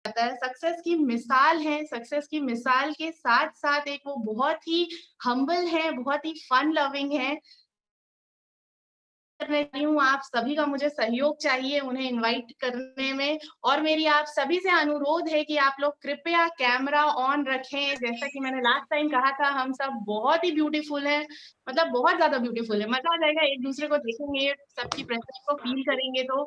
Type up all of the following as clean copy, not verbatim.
जाता है। सक्सेस की मिसाल है, सक्सेस की मिसाल के साथ-साथ एक वो बहुत ही हम्बल है, बहुत ही फन लविंग है। करने रही हूँ, आप सभी का मुझे सहयोग चाहिए उन्हें इनवाइट करने में और मेरी आप सभी से अनुरोध है कि आप लोग कृपया कैमरा ऑन रखें। जैसा कि मैंने लास्ट टाइम कहा था, हम सब बहुत ही ब्यूटीफुल हैं, मतलब बहुत ज़्यादा ब्यूटीफुल है। मज़ा आ जाएगा एक-दूसरे को देखेंगे, सबकी प्रेज़ेंस को फ़ील करेंगे तो।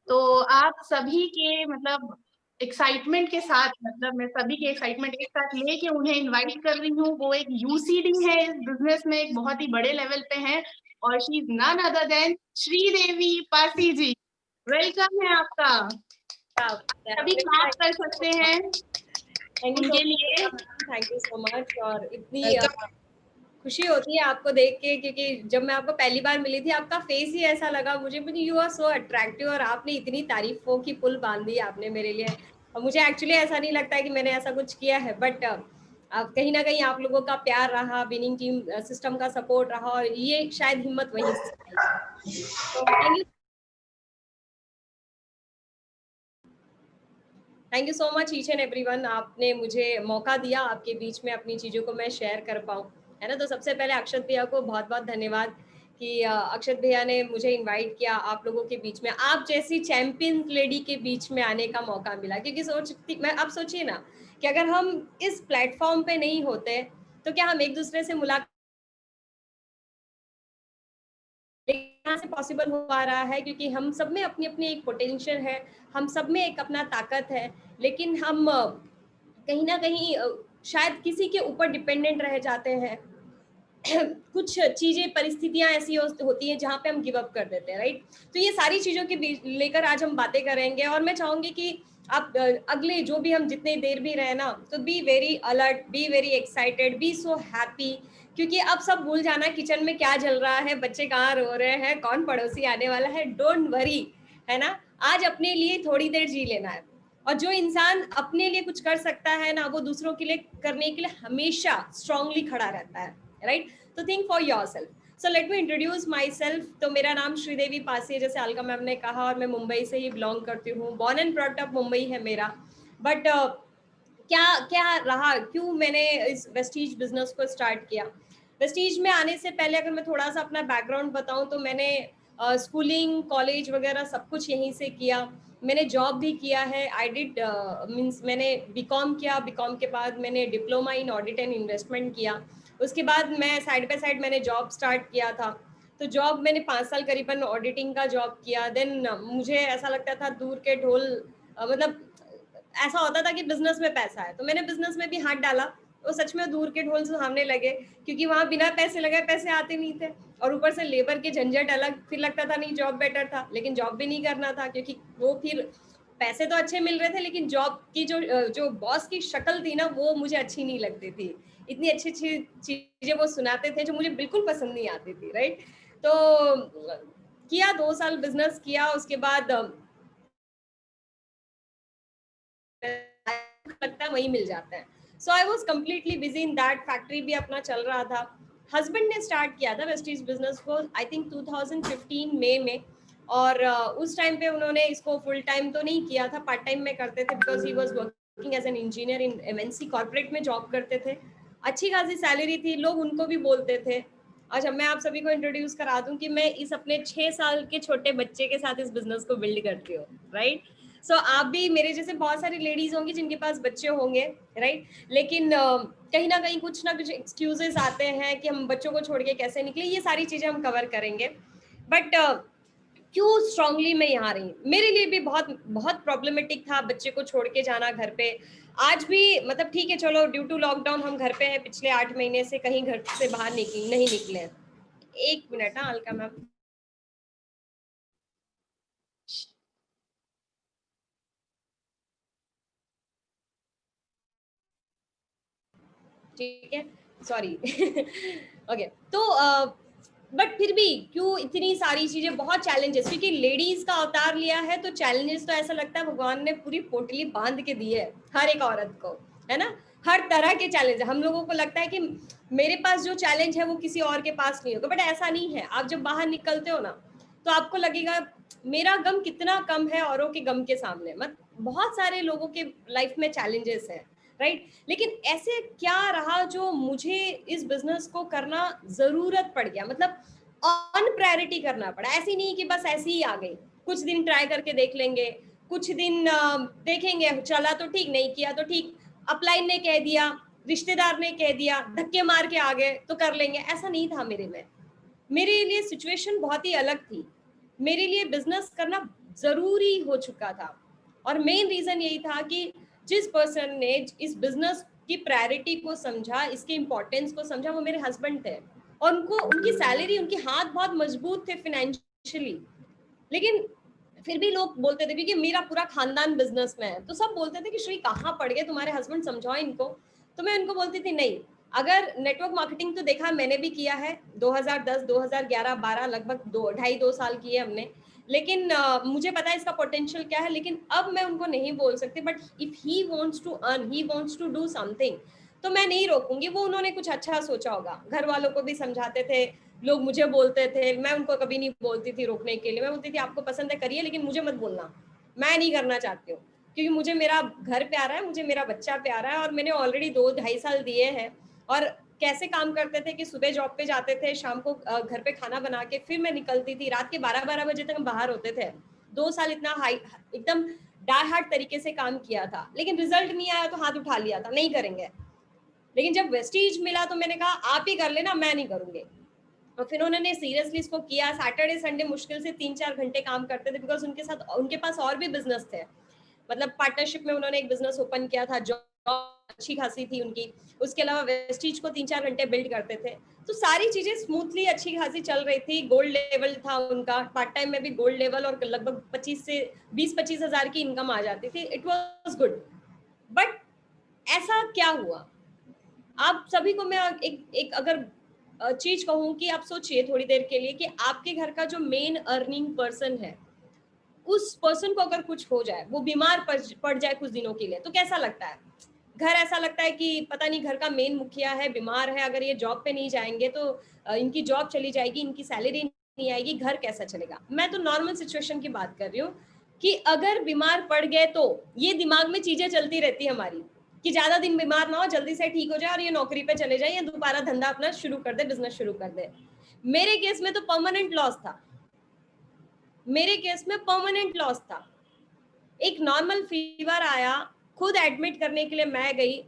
तो आप सभी के मतलब एक्साइटमेंट के साथ मतलब मैं सभी के एक्साइटमेंट एक साथ लेके उन्हें इनवाइट कर रही हूँ। वो एक यूसीडी है इस बिज़नेस में, एक बहुत ही बड़े लेवल पे हैं और she is none other than Sridevi Pasi ji. Welcome है आपका। सभी क्लैप कर सकते हैं थैंक यू सो उनके लिए। Much, thank you so much. और इतनी वेलकम। खुशी होती है आपको देख के, क्योंकि जब मैं आपको पहली बार मिली थी आपका फेस ही ऐसा लगा मुझे, यू आर सो अट्रैक्टिव और आपने इतनी तारीफों की पुल बांध दी आपने मेरे लिए। और मुझे एक्चुअली ऐसा नहीं लगता है कि मैंने ऐसा कुछ किया है, बट अब कहीं ना कहीं आप लोगों का प्यार रहा, विनिंग टीम सिस्टम का सपोर्ट रहा, और ये शायद हिम्मत वहीं से आई। तो thank you so much each and everyone, आपने मुझे मौका दिया आपके बीच में अपनी चीज़ों को मैं शेयर कर पाऊँ, है ना। तो सबसे पहले अक्षत भैया को बहुत बहुत धन्यवाद कि अक्षत भैया ने मुझे इनवाइट किया आप लोगों के बीच में, आप जैसी चैंपियन लेडी के बीच में आने का मौका मिला। क्योंकि सोचती मैं, अब सोचिए ना कि अगर हम इस प्लेटफॉर्म पे नहीं होते तो क्या हम एक दूसरे से मुलाकात यहाँ से पॉसिबल हो पा रहा है, क्योंकि हम सब में अपनी अपनी एक पोटेंशियल है, हम सब में एक अपना ताकत है, लेकिन हम कहीं ना कहीं शायद किसी के ऊपर डिपेंडेंट रह जाते हैं। कुछ चीजें, परिस्थितियां ऐसी होती हैं जहां पे हम गिव अप कर देते हैं, राइट। तो ये सारी चीजों के लेकर आज हम बातें करेंगे, और मैं चाहूंगी कि आप अगले जो भी हम जितने देर भी रहे ना, तो be very alert, be very excited, be so happy, क्योंकि अब सब भूल जाना किचन में क्या चल रहा है, बच्चे कहाँ रो रहे हैं, कौन पड़ोसी आने वाला है, डोंट वरी, है ना। आज अपने लिए थोड़ी देर जी लेना है, और जो इंसान अपने लिए कुछ कर सकता है ना, वो दूसरों के लिए करने के लिए हमेशा स्ट्रांगली खड़ा रहता है, राइट। तो think for your self. So let me introduce my self. तो मेरा नाम श्रीदेवी पासी है, जैसे अलका मैम ने कहा, और मैं मुंबई से ही बिलोंग करती हूँ, born and brought up Mumbai है मेरा। बट क्या क्या रहा, क्यों मैंने इस वेस्टीज बिजनेस को स्टार्ट किया। वेस्टीज में आने से पहले अगर मैं थोड़ा सा अपना बैकग्राउंड बताऊं, तो मैंने स्कूलिंग, कॉलेज वगैरह सब कुछ यहीं से किया। मैंने जॉब भी किया है, आई डिड मीन्स मैंने बीकॉम किया, बीकॉम के बाद मैंने diploma in audit and investment किया। उसके बाद मैं साइड बाय साइड मैंने जॉब स्टार्ट किया था। तो जॉब मैंने 5 साल करीबन ऑडिटिंग का जॉब किया। देन मुझे ऐसा लगता था दूर के ढोल, मतलब ऐसा होता था कि बिजनेस में पैसा है, तो मैंने बिजनेस में भी हाथ डाला। वो सच में दूर के ढोल सुहावने लगे, क्योंकि वहां बिना पैसे लगाए पैसे आते नहीं थे, और ऊपर से लेबर के झंझट अलग, फिर लगता था नहीं जॉब बेटर था, लेकिन जॉब भी नहीं करना था, क्योंकि वो फिर पैसे तो अच्छे मिल रहे थे, लेकिन जॉब की जो बॉस की शक्ल थी ना, वो मुझे अच्छी नहीं लगती थी। इतनी अच्छी अच्छी चीजें वो सुनाते थे जो मुझे बिल्कुल पसंद नहीं आती थी, राइट। तो किया, 2 साल बिजनेस किया, उसके बाद लगता है वही मिल जाता है। So I was completely busy in that, factory भी अपना चल रहा था। हस्बैंड ने स्टार्ट किया था वेस्टीज बिजनेस को आई थिंक 2015 मई में, और उस टाइम पे उन्होंने इसको फुल टाइम तो नहीं किया था, पार्ट टाइम में करते थे, because he was working as an engineer in MNC corporate में जॉब करते थे। अच्छी खासी सैलरी थी, लोग उनको भी बोलते थे। अच्छा, मैं आप सभी को इंट्रोड्यूस करा दूं कि मैं इस अपने 6 साल के छोटे बच्चे के साथ इस बिजनेस को बिल्ड करती हूँ, राइट। सो आप भी मेरे जैसे बहुत सारी लेडीज होंगी जिनके पास बच्चे होंगे, राइट। लेकिन कहीं ना कहीं कुछ ना कुछ एक्सक्यूजेस आते हैं कि हम बच्चों को छोड़ के कैसे निकले, ये सारी चीजें हम कवर करेंगे। बट क्यों स्ट्रांगली मैं यहाँ रही, मेरे लिए भी बहुत बहुत प्रॉब्लमेटिक था बच्चे को छोड़ के जाना घर पे। आज भी मतलब ठीक है, चलो ड्यू टू लॉकडाउन हम घर पे हैं, पिछले 8 महीने से कहीं घर से बाहर नहीं निकले हैं। एक मिनट, हाँ अलका मैम, ठीक है, सॉरी। ओके, तो बट फिर भी क्यों इतनी सारी चीजें, बहुत चैलेंजेस, क्योंकि लेडीज का अवतार लिया है, तो चैलेंजेस तो ऐसा लगता है भगवान ने पूरी पोटली बांध के दी है हर एक औरत को, है ना। हर तरह के चैलेंज हम लोगों को लगता है कि मेरे पास जो चैलेंज है वो किसी और के पास नहीं होगा, बट ऐसा नहीं है। आप जब बाहर निकलते हो ना, तो आपको लगेगा मेरा गम कितना कम है औरों के गम के सामने। मत बहुत सारे लोगों के लाइफ में चैलेंजेस हैं, राइट? लेकिन ऐसे क्या रहा जो मुझे इस बिजनेस को करना जरूरत पड़ गया, मतलब ऑन प्रायोरिटी करना पड़ा। ऐसी नहीं कि बस ऐसे ही आ गई, कुछ दिन ट्राई करके देख लेंगे, कुछ दिन देखेंगे, चला तो ठीक, नहीं किया तो ठीक, अपलाइन ने कह दिया, रिश्तेदार ने कह दिया, धक्के मार के आ गए तो कर लेंगे, ऐसा नहीं था मेरे में। मेरे लिए सिचुएशन बहुत ही अलग थी। मेरे लिए बिजनेस करना जरूरी हो चुका था, और मेन रीजन यही था कि जिस पर्सन ने इस बिजनेस की प्रायोरिटी को समझा, इसके इम्पोर्टेंस को समझा, वो मेरे हस्बैंड थे। और उनको, उनकी सैलरी, उनके हाथ बहुत मजबूत थे फाइनेंशियली, लेकिन फिर भी लोग बोलते थे, क्योंकि मेरा पूरा खानदान बिजनेस में है, तो सब बोलते थे कि श्री कहाँ पड़ गए तुम्हारे हस्बैंड, समझाओ इनको। तो मैं उनको बोलती थी नहीं, अगर नेटवर्क मार्केटिंग तो देखा मैंने भी किया है, 2010 2011 12 लगभग 2 ढाई 2 साल किए हमने, लेकिन मुझे पता है इसका पोटेंशियल क्या है। लेकिन अब मैं उनको नहीं बोल सकती, but if he wants to earn, he wants to do something, तो मैं नहीं रोकूंगी। वो उन्होंने कुछ अच्छा सोचा होगा, घर वालों को भी समझाते थे, लोग मुझे बोलते थे, मैं उनको कभी नहीं बोलती थी रोकने के लिए। मैं बोलती थी आपको पसंद है करिए, लेकिन मुझे मत बोलना, मैं नहीं करना चाहती हूँ, क्योंकि मुझे मेरा घर प्यारा है, मुझे मेरा बच्चा प्यारा है, और मैंने ऑलरेडी 2 ढाई साल दिए हैं। और कैसे काम करते थे कि सुबह जॉब पे जाते थे, शाम को घर पे खाना बना के फिर मैं निकलती थी, रात के 12-12 बजे तक हम बाहर होते थे। 2 साल इतना हाई, एकदम डाई हार्ड तरीके से काम किया था, लेकिन रिजल्ट नहीं आया तो हाथ उठा लिया था, नहीं करेंगे। लेकिन जब वेस्टीज मिला तो मैंने कहा आप ही कर लेना, मैं नहीं करूंगी। और फिर उन्होंने सीरियसली इसको किया। सैटरडे संडे मुश्किल से 3-4 घंटे काम करते थे, बिकॉज उनके साथ, उनके पास और भी बिजनेस थे, मतलब पार्टनरशिप में उन्होंने एक बिजनेस ओपन किया था, जॉब अच्छी खासी थी उनकी। उसके अलावा वेस्टीज को 3-4 घंटे बिल्ड करते थे, तो सारी चीजें स्मूथली अच्छी खासी चल रही थी। गोल्ड लेवल था उनका, पार्ट टाइम में भी गोल्ड लेवल, और लगभग 20 से 25 हजार की इनकम आ जाती थी। It was good. बट ऐसा क्या हुआ, आप सभी को मैं एक अगर चीज कहूं कि आप सोचिए थोड़ी देर के लिए कि आपके घर का जो मेन अर्निंग पर्सन है, उस पर्सन को अगर कुछ हो जाए, वो बीमार पड़ जाए कुछ दिनों के लिए, तो कैसा लगता है? घर ऐसा लगता है कि पता नहीं, घर का मेन मुखिया है, बीमार है, अगर ये जॉब पे नहीं जाएंगे तो इनकी जॉब चली जाएगी, इनकी सैलरी नहीं आएगी, घर कैसा चलेगा। मैं तो नॉर्मल सिचुएशन की बात कर रही हूँ कि अगर बीमार पड़ गए तो ये दिमाग में चीजें चलती रहती है हमारी कि ज्यादा दिन बीमार ना हो, जल्दी से ठीक हो जाए और ये नौकरी पे चले जाए या दोबारा धंधा अपना शुरू कर दे, बिजनेस शुरू कर दे। मेरे केस में तो परमानेंट लॉस था, मेरे केस में परमानेंट लॉस था। एक नॉर्मल फीवर आया, खुद एडमिट करने के लिए मैं गई,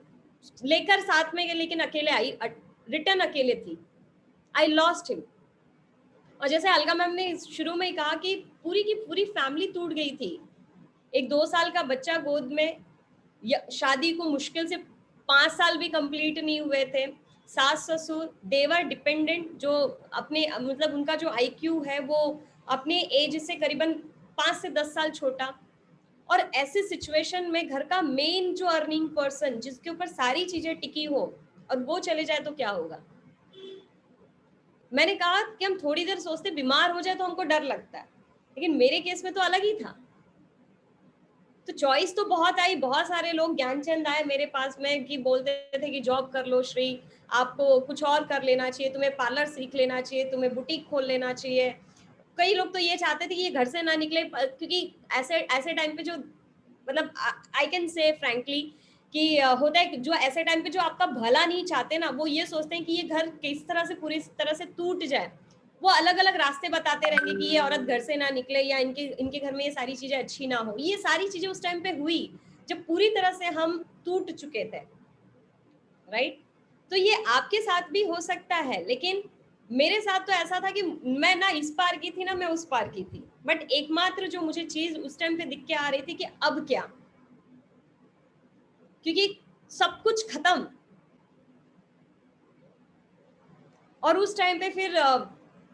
लेकर साथ में गई, लेकिन अकेले आई, रिटर्न अकेले थी। I lost him. और जैसे अलगा मैम ने शुरू में ही कहा कि पूरी की पूरी फैमिली टूट गई थी। एक 2 साल का बच्चा गोद में, शादी को मुश्किल से 5 साल भी कंप्लीट नहीं हुए थे, सास ससुर देवर डिपेंडेंट, जो अपने, मतलब उनका जो आईक्यू है वो अपने एज से करीबन 5 से 10 साल छोटा। और ऐसी सिचुएशन में घर का मेन जो अर्निंग पर्सन, जिसके ऊपर सारी चीजें टिकी हो, और वो चले जाए तो क्या होगा। मैंने कहा कि हम थोड़ी देर सोचते, बीमार हो जाए तो हमको डर लगता है, लेकिन मेरे केस में तो अलग ही था। तो चॉइस तो बहुत आई, बहुत सारे लोग, ज्ञानचंद आए मेरे पास में कि बोलते थे कि जॉब कर लो श्री, आपको कुछ और कर लेना चाहिए, तुम्हें पार्लर सीख लेना चाहिए, तुम्हें बुटीक खोल लेना चाहिए। कई लोग तो ये चाहते थे कि ये घर से ना निकले, क्योंकि ऐसे ऐसे टाइम पे जो, मतलब आई कैन से फ्रैंकली कि होता है कि जो ऐसे टाइम पे जो आपका भला नहीं चाहते ना, वो ये सोचते हैं कि ये घर किस तरह से पूरी तरह से टूट जाए। वो अलग अलग रास्ते बताते रहेंगे कि ये औरत घर से ना निकले, या इनके इनके घर में ये सारी चीजें अच्छी ना हो। ये सारी चीजें उस टाइम पे हुई जब पूरी तरह से हम टूट चुके थे, राइट? तो ये आपके साथ भी हो सकता है, लेकिन मेरे साथ तो ऐसा था कि मैं ना इस पार की थी ना मैं उस पार की थी, बट एकमात्र जो मुझे चीज उस टाइम पे दिख के आ रही थी कि अब क्या, क्योंकि सब कुछ खत्म। और उस टाइम पे फिर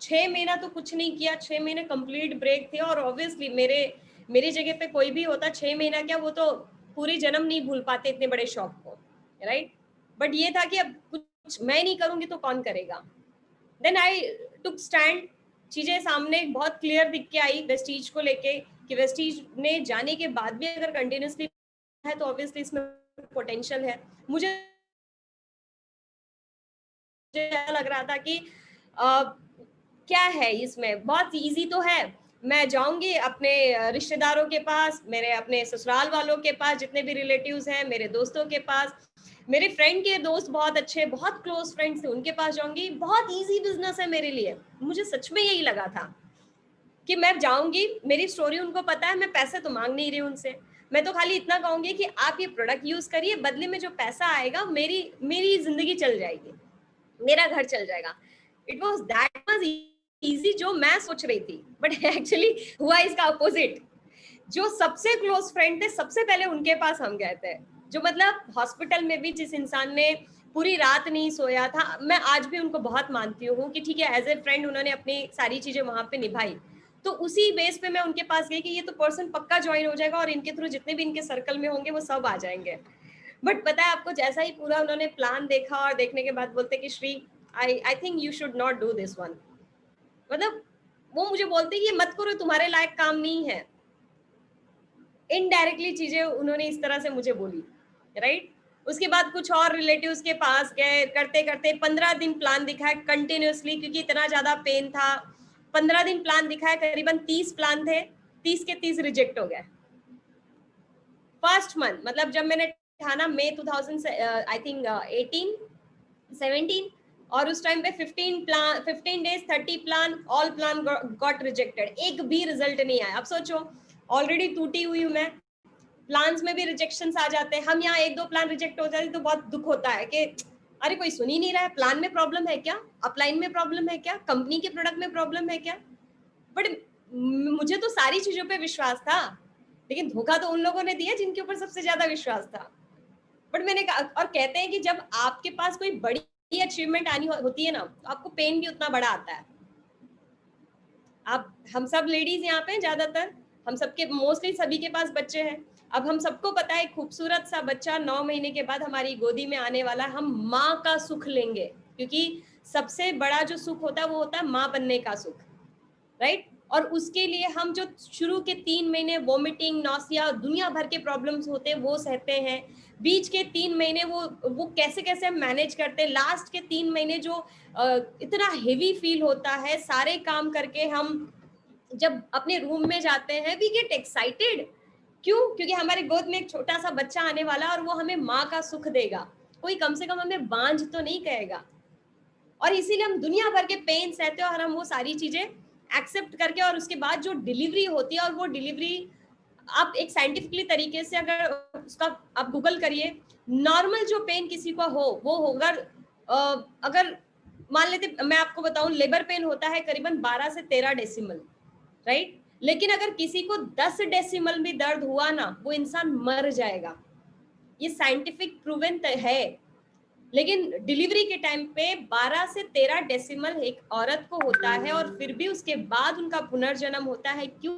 6 महीना तो कुछ नहीं किया, 6 महीने कंप्लीट ब्रेक थे। और ऑब्वियसली मेरे जगह पे कोई भी होता, 6 महीना क्या, वो तो पूरी जन्म नहीं भूल पाते इतने बड़े शौक को, राइट? बट ये था कि अब कुछ मैं नहीं करूंगी तो कौन करेगा। देन आई टुक स्टैंड, चीजें सामने बहुत क्लियर दिख के आई वेस्टीज को लेके, कि वेस्टीज ने जाने के बाद भी अगर कंटिन्यूसली है तो ऑब्वियसली इसमें पोटेंशियल है। मुझे लग रहा था कि क्या है इसमें, बहुत इजी तो है, मैं जाऊंगी अपने रिश्तेदारों के पास, मेरे अपने ससुराल वालों के पास, जितने भी रिलेटिव्स हैं, मेरे दोस्तों के पास, मेरे फ्रेंड के दोस्त बहुत अच्छे, बहुत क्लोज फ्रेंड्स थे, उनके पास जाऊंगी। बहुत इजी बिजनेस है मेरे लिए, मुझे सच में यही लगा था कि मैं जाऊंगी, मेरी स्टोरी उनको पता है, मैं पैसे तो मांग नहीं रही उनसे, मैं तो खाली इतना कहूंगी कि आप ये प्रोडक्ट यूज करिए, बदले में जो पैसा आएगा मेरी मेरी जिंदगी चल जाएगी, मेरा घर चल जाएगा। It was that much easy जो मैं सोच रही थी, बट एक्चुअली हुआ इसका अपोजिट। जो सबसे क्लोज फ्रेंड थे, सबसे पहले उनके पास हम गए थे, जो मतलब हॉस्पिटल में भी जिस इंसान ने पूरी रात नहीं सोया था, मैं आज भी उनको बहुत मानती हूँ कि ठीक है, एज ए फ्रेंड उन्होंने अपनी सारी चीजें वहां पे निभाई। तो उसी बेस पे मैं उनके पास गई कि ये तो पर्सन पक्का ज्वाइन हो जाएगा और इनके थ्रू जितने भी इनके सर्कल में होंगे वो सब आ जाएंगे। बट पता है आपको, जैसा ही पूरा उन्होंने प्लान देखा और देखने के बाद बोलते कि Shri, I think you should not do this one. मतलब वो मुझे बोलते कि ये मत करो, तुम्हारे लायक काम नहीं है। इनडायरेक्टली चीजें उन्होंने इस तरह से मुझे बोली, राइट। उसके बाद कुछ और रिलेटिव्स के पास गए, करते करते 15 दिन प्लान दिखाया कंटिन्यूअसली, क्योंकि इतना ज्यादा पेन था। 15 दिन प्लान दिखाया, करीबन 30 प्लान थे, 30 के 30 रिजेक्ट हो गए फर्स्ट मंथ। मतलब जब मैंने ठाना मई 2000 आई थिंक 18 17, और उस टाइम पे 15 days 30 plan, all plan got rejected, एक भी रिजल्ट नहीं आया। अब सोचो, ऑलरेडी टूटी हुई हूं मैं, प्लान्स में भी रिजेक्शंस आ जाते हैं, हम यहाँ एक दो प्लान रिजेक्ट हो जाते तो बहुत दुख होता है कि अरे कोई सुन ही नहीं रहा है, प्लान में प्रॉब्लम है क्या, अपलाइन में प्रॉब्लम है क्या, कंपनी के प्रोडक्ट में प्रॉब्लम है क्या। बट मुझे तो सारी चीजों पे विश्वास था, लेकिन धोखा तो उन लोगों ने दिया जिनके ऊपर सबसे ज्यादा विश्वास था। बट मैंने कहा, और कहते हैं कि जब आपके पास कोई बड़ी अचीवमेंट आनी होती है ना, तो आपको पेन भी उतना बड़ा आता है। आप, हम सब लेडीज यहाँ पे ज्यादातर, हम सबके मोस्टली सभी के पास बच्चे हैं। अब हम सबको पता है खूबसूरत सा बच्चा 9 महीने के बाद हमारी गोदी में आने वाला है, हम माँ का सुख लेंगे, क्योंकि सबसे बड़ा जो सुख होता है वो होता है माँ बनने का सुख, राइट। और उसके लिए हम जो शुरू के 3 महीने वोमिटिंग, नौसिया, दुनिया भर के प्रॉब्लम्स होते हैं वो सहते हैं, बीच के 3 महीने वो कैसे कैसे हम मैनेज करते हैं, लास्ट के 3 महीने जो इतना हेवी फील होता है, सारे काम करके हम जब अपने रूम में जाते हैं, वी गेट एक्साइटेड। क्यों? क्योंकि हमारे गोद में एक छोटा सा बच्चा आने वाला और वो हमें माँ का सुख देगा, कोई कम से कम हमें बांझ तो नहीं कहेगा। और इसीलिए हम दुनिया भर के पेन सहते हैं और हम वो सारी चीजें एक्सेप्ट करके, और उसके बाद जो डिलीवरी होती है, और वो डिलीवरी आप एक साइंटिफिकली तरीके से अगर उसका आप गूगल करिए, नॉर्मल जो पेन किसी का हो वो होगा, अगर मान लेते, मैं आपको बताऊं, लेबर पेन होता है करीबन 12 से 13 डेसिमल, राइट। लेकिन अगर किसी को 10 डेसिमल भी दर्द हुआ ना, वो इंसान मर जाएगा, ये साइंटिफिक प्रूवन है। लेकिन डिलीवरी के टाइम पे 12 से 13 डेसिमल एक औरत को होता है, और फिर भी उसके बाद उनका पुनर्जन्म होता है। क्यों?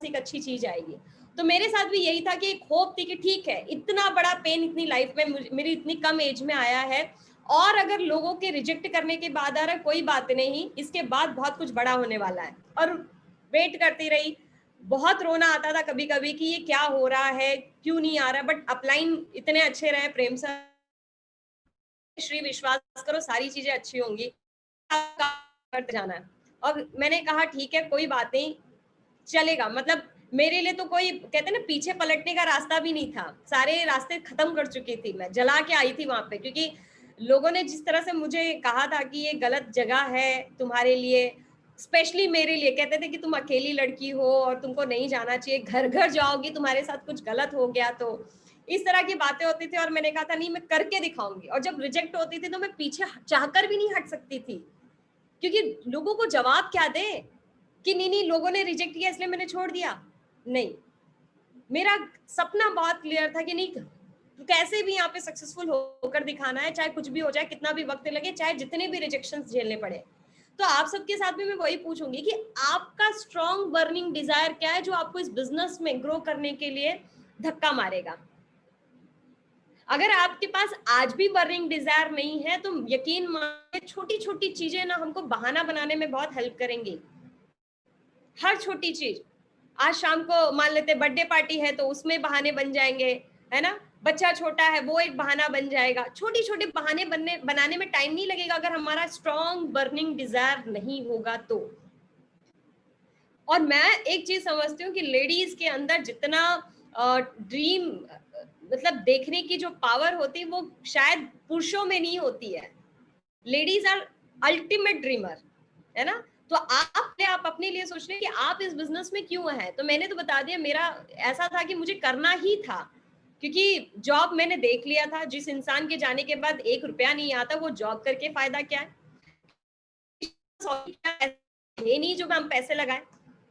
एक अच्छी चीज आएगी। तो मेरे साथ भी यही था कि एक होप थी कि ठीक है, इतना बड़ा पेन इतनी लाइफ में मेरी इतनी कम एज में आया है, और अगर लोगों के रिजेक्ट करने के बाद आ रहा है, कोई बात नहीं, इसके बाद बहुत कुछ बड़ा होने वाला है। और वेट करती रही, बहुत रोना आता था कभी कभी कि ये क्या हो रहा है, क्यों नहीं आ रहा। बट अपलाइन इतने अच्छे रहे, प्रेम सर, श्री, विश्वास करो सारी चीजें अच्छी होंगी, करते जाना है। और मैंने कहा ठीक है, कोई बात नहीं, चलेगा। मतलब मेरे लिए तो कोई, कहते ना, पीछे पलटने का रास्ता भी नहीं था, सारे रास्ते खत्म कर चुकी थी, मैं जला के आई थी वहां पे। क्योंकि लोगों ने जिस तरह से मुझे कहा था कि ये गलत जगह है तुम्हारे लिए, स्पेशली मेरे लिए, कहते थे कि तुम अकेली लड़की हो और तुमको नहीं जाना चाहिए, घर घर जाओगी तुम्हारे साथ कुछ गलत हो गया तो, इस तरह की बातें होती थी। और मैंने कहा था नहीं, मैं करके दिखाऊंगी। और जब रिजेक्ट होती थी तो मैं पीछे चाहकर भी नहीं हट सकती थी, क्योंकि लोगों को जवाब क्या दे कि नहीं नहीं लोगों ने रिजेक्ट किया इसलिए मैंने छोड़ दिया। नहीं, मेरा सपना बहुत क्लियर था कि नहीं, तो कैसे भी यहाँ पे सक्सेसफुल होकर दिखाना है, चाहे कुछ भी हो जाए, कितना भी वक्त लगे, चाहे जितने भी रिजेक्शंस झेलने पड़े। तो आप सबके साथ भी मैं वही पूछूंगी कि आपका स्ट्रॉन्ग बर्निंग डिजायर क्या है, जो आपको इस बिजनेस में ग्रो करने के लिए धक्का मारेगा। अगर आपके पास आज भी बर्निंग डिजायर नहीं है, तो यकीन मानिए छोटी छोटी चीजें ना हमको बहाना बनाने में बहुत हेल्प करेंगी। हर छोटी चीज, आज शाम को मान लेते बर्थडे पार्टी है तो उसमें बहाने बन जाएंगे, है ना, बच्चा छोटा है वो एक बहाना बन जाएगा। छोटी छोटे बहाने बनाने में टाइम नहीं लगेगा, अगर हमारा स्ट्रॉन्ग बर्निंग डिजायर नहीं होगा तो। और मैं एक चीज समझती हूँ कि लेडीज के अंदर जितना ड्रीम मतलब देखने की जो पावर होती है वो शायद पुरुषों में नहीं होती है। लेडीज आर अल्टीमेट ड्रीमर, है ना? तो आप अपने लिए सोच रहे हैं कि आप इस बिजनेस में क्यों हैं। तो मैंने तो बता दिया, मेरा ऐसा था कि मुझे करना ही था, क्योंकि जॉब मैंने देख लिया था। जिस इंसान के जाने के बाद 1 रुपया नहीं आता, वो जॉब करके फायदा क्या है? ये नहीं जो हम पैसे लगाए,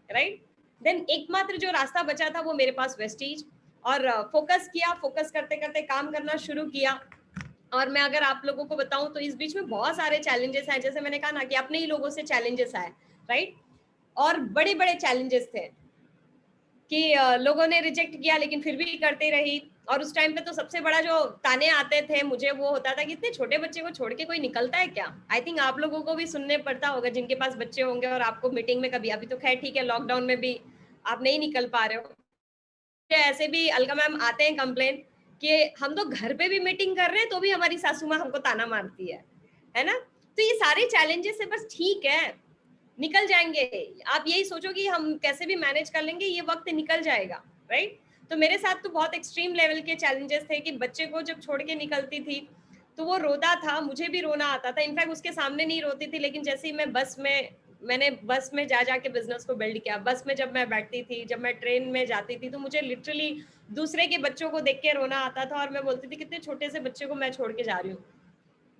राइट? देन एकमात्र जो रास्ता बचा था वो मेरे पास वेस्टीज, और फोकस किया, फोकस करते करते काम करना शुरू किया। और मैं अगर आप लोगों को बताऊं तो इस बीच में बहुत सारे चैलेंजेस आए, जैसे मैंने कहा ना कि अपने ही लोगों से चैलेंजेस आए, राइट? और बड़े बड़े चैलेंजेस थे कि लोगों ने रिजेक्ट किया लेकिन फिर भी करते रही। और उस टाइम पे तो सबसे बड़ा जो ताने आते थे मुझे वो होता था कि इतने छोटे बच्चे को छोड़ के कोई निकलता है क्या? आई थिंक आप लोगों को भी सुनने पड़ता होगा जिनके पास बच्चे होंगे, और आपको मीटिंग में कभी, अभी तो खैर ठीक है लॉकडाउन में भी आप नहीं निकल पा रहे हो, ऐसे भी अलका मैम आते हैं कंप्लेन कि हम तो घर पे भी मीटिंग कर रहे हैं तो भी हमारी सासू माँ हमको ताना मारती है ना? तो ये सारे चैलेंजेस है, बस ठीक है, निकल जाएंगे। आप यही सोचो कि हम कैसे भी मैनेज कर लेंगे, ये वक्त निकल जाएगा, राइट? तो मेरे साथ तो बहुत एक्सट्रीम लेवल के चैलेंजेस थे कि बच्चे को जब छोड़ के निकलती थी तो वो रोता था, मुझे भी रोना आता था। इनफैक्ट उसके सामने नहीं रोती थी, लेकिन जैसे ही मैं मैंने बस में जा जाके बिजनेस को बिल्ड किया। बस में जब मैं बैठती थी, जब मैं ट्रेन में जाती थी, तो मुझे लिटरली दूसरे के बच्चों को देख के रोना आता था, और मैं बोलती थी कितने छोटे से बच्चे को मैं छोड़ के जा रही हूँ।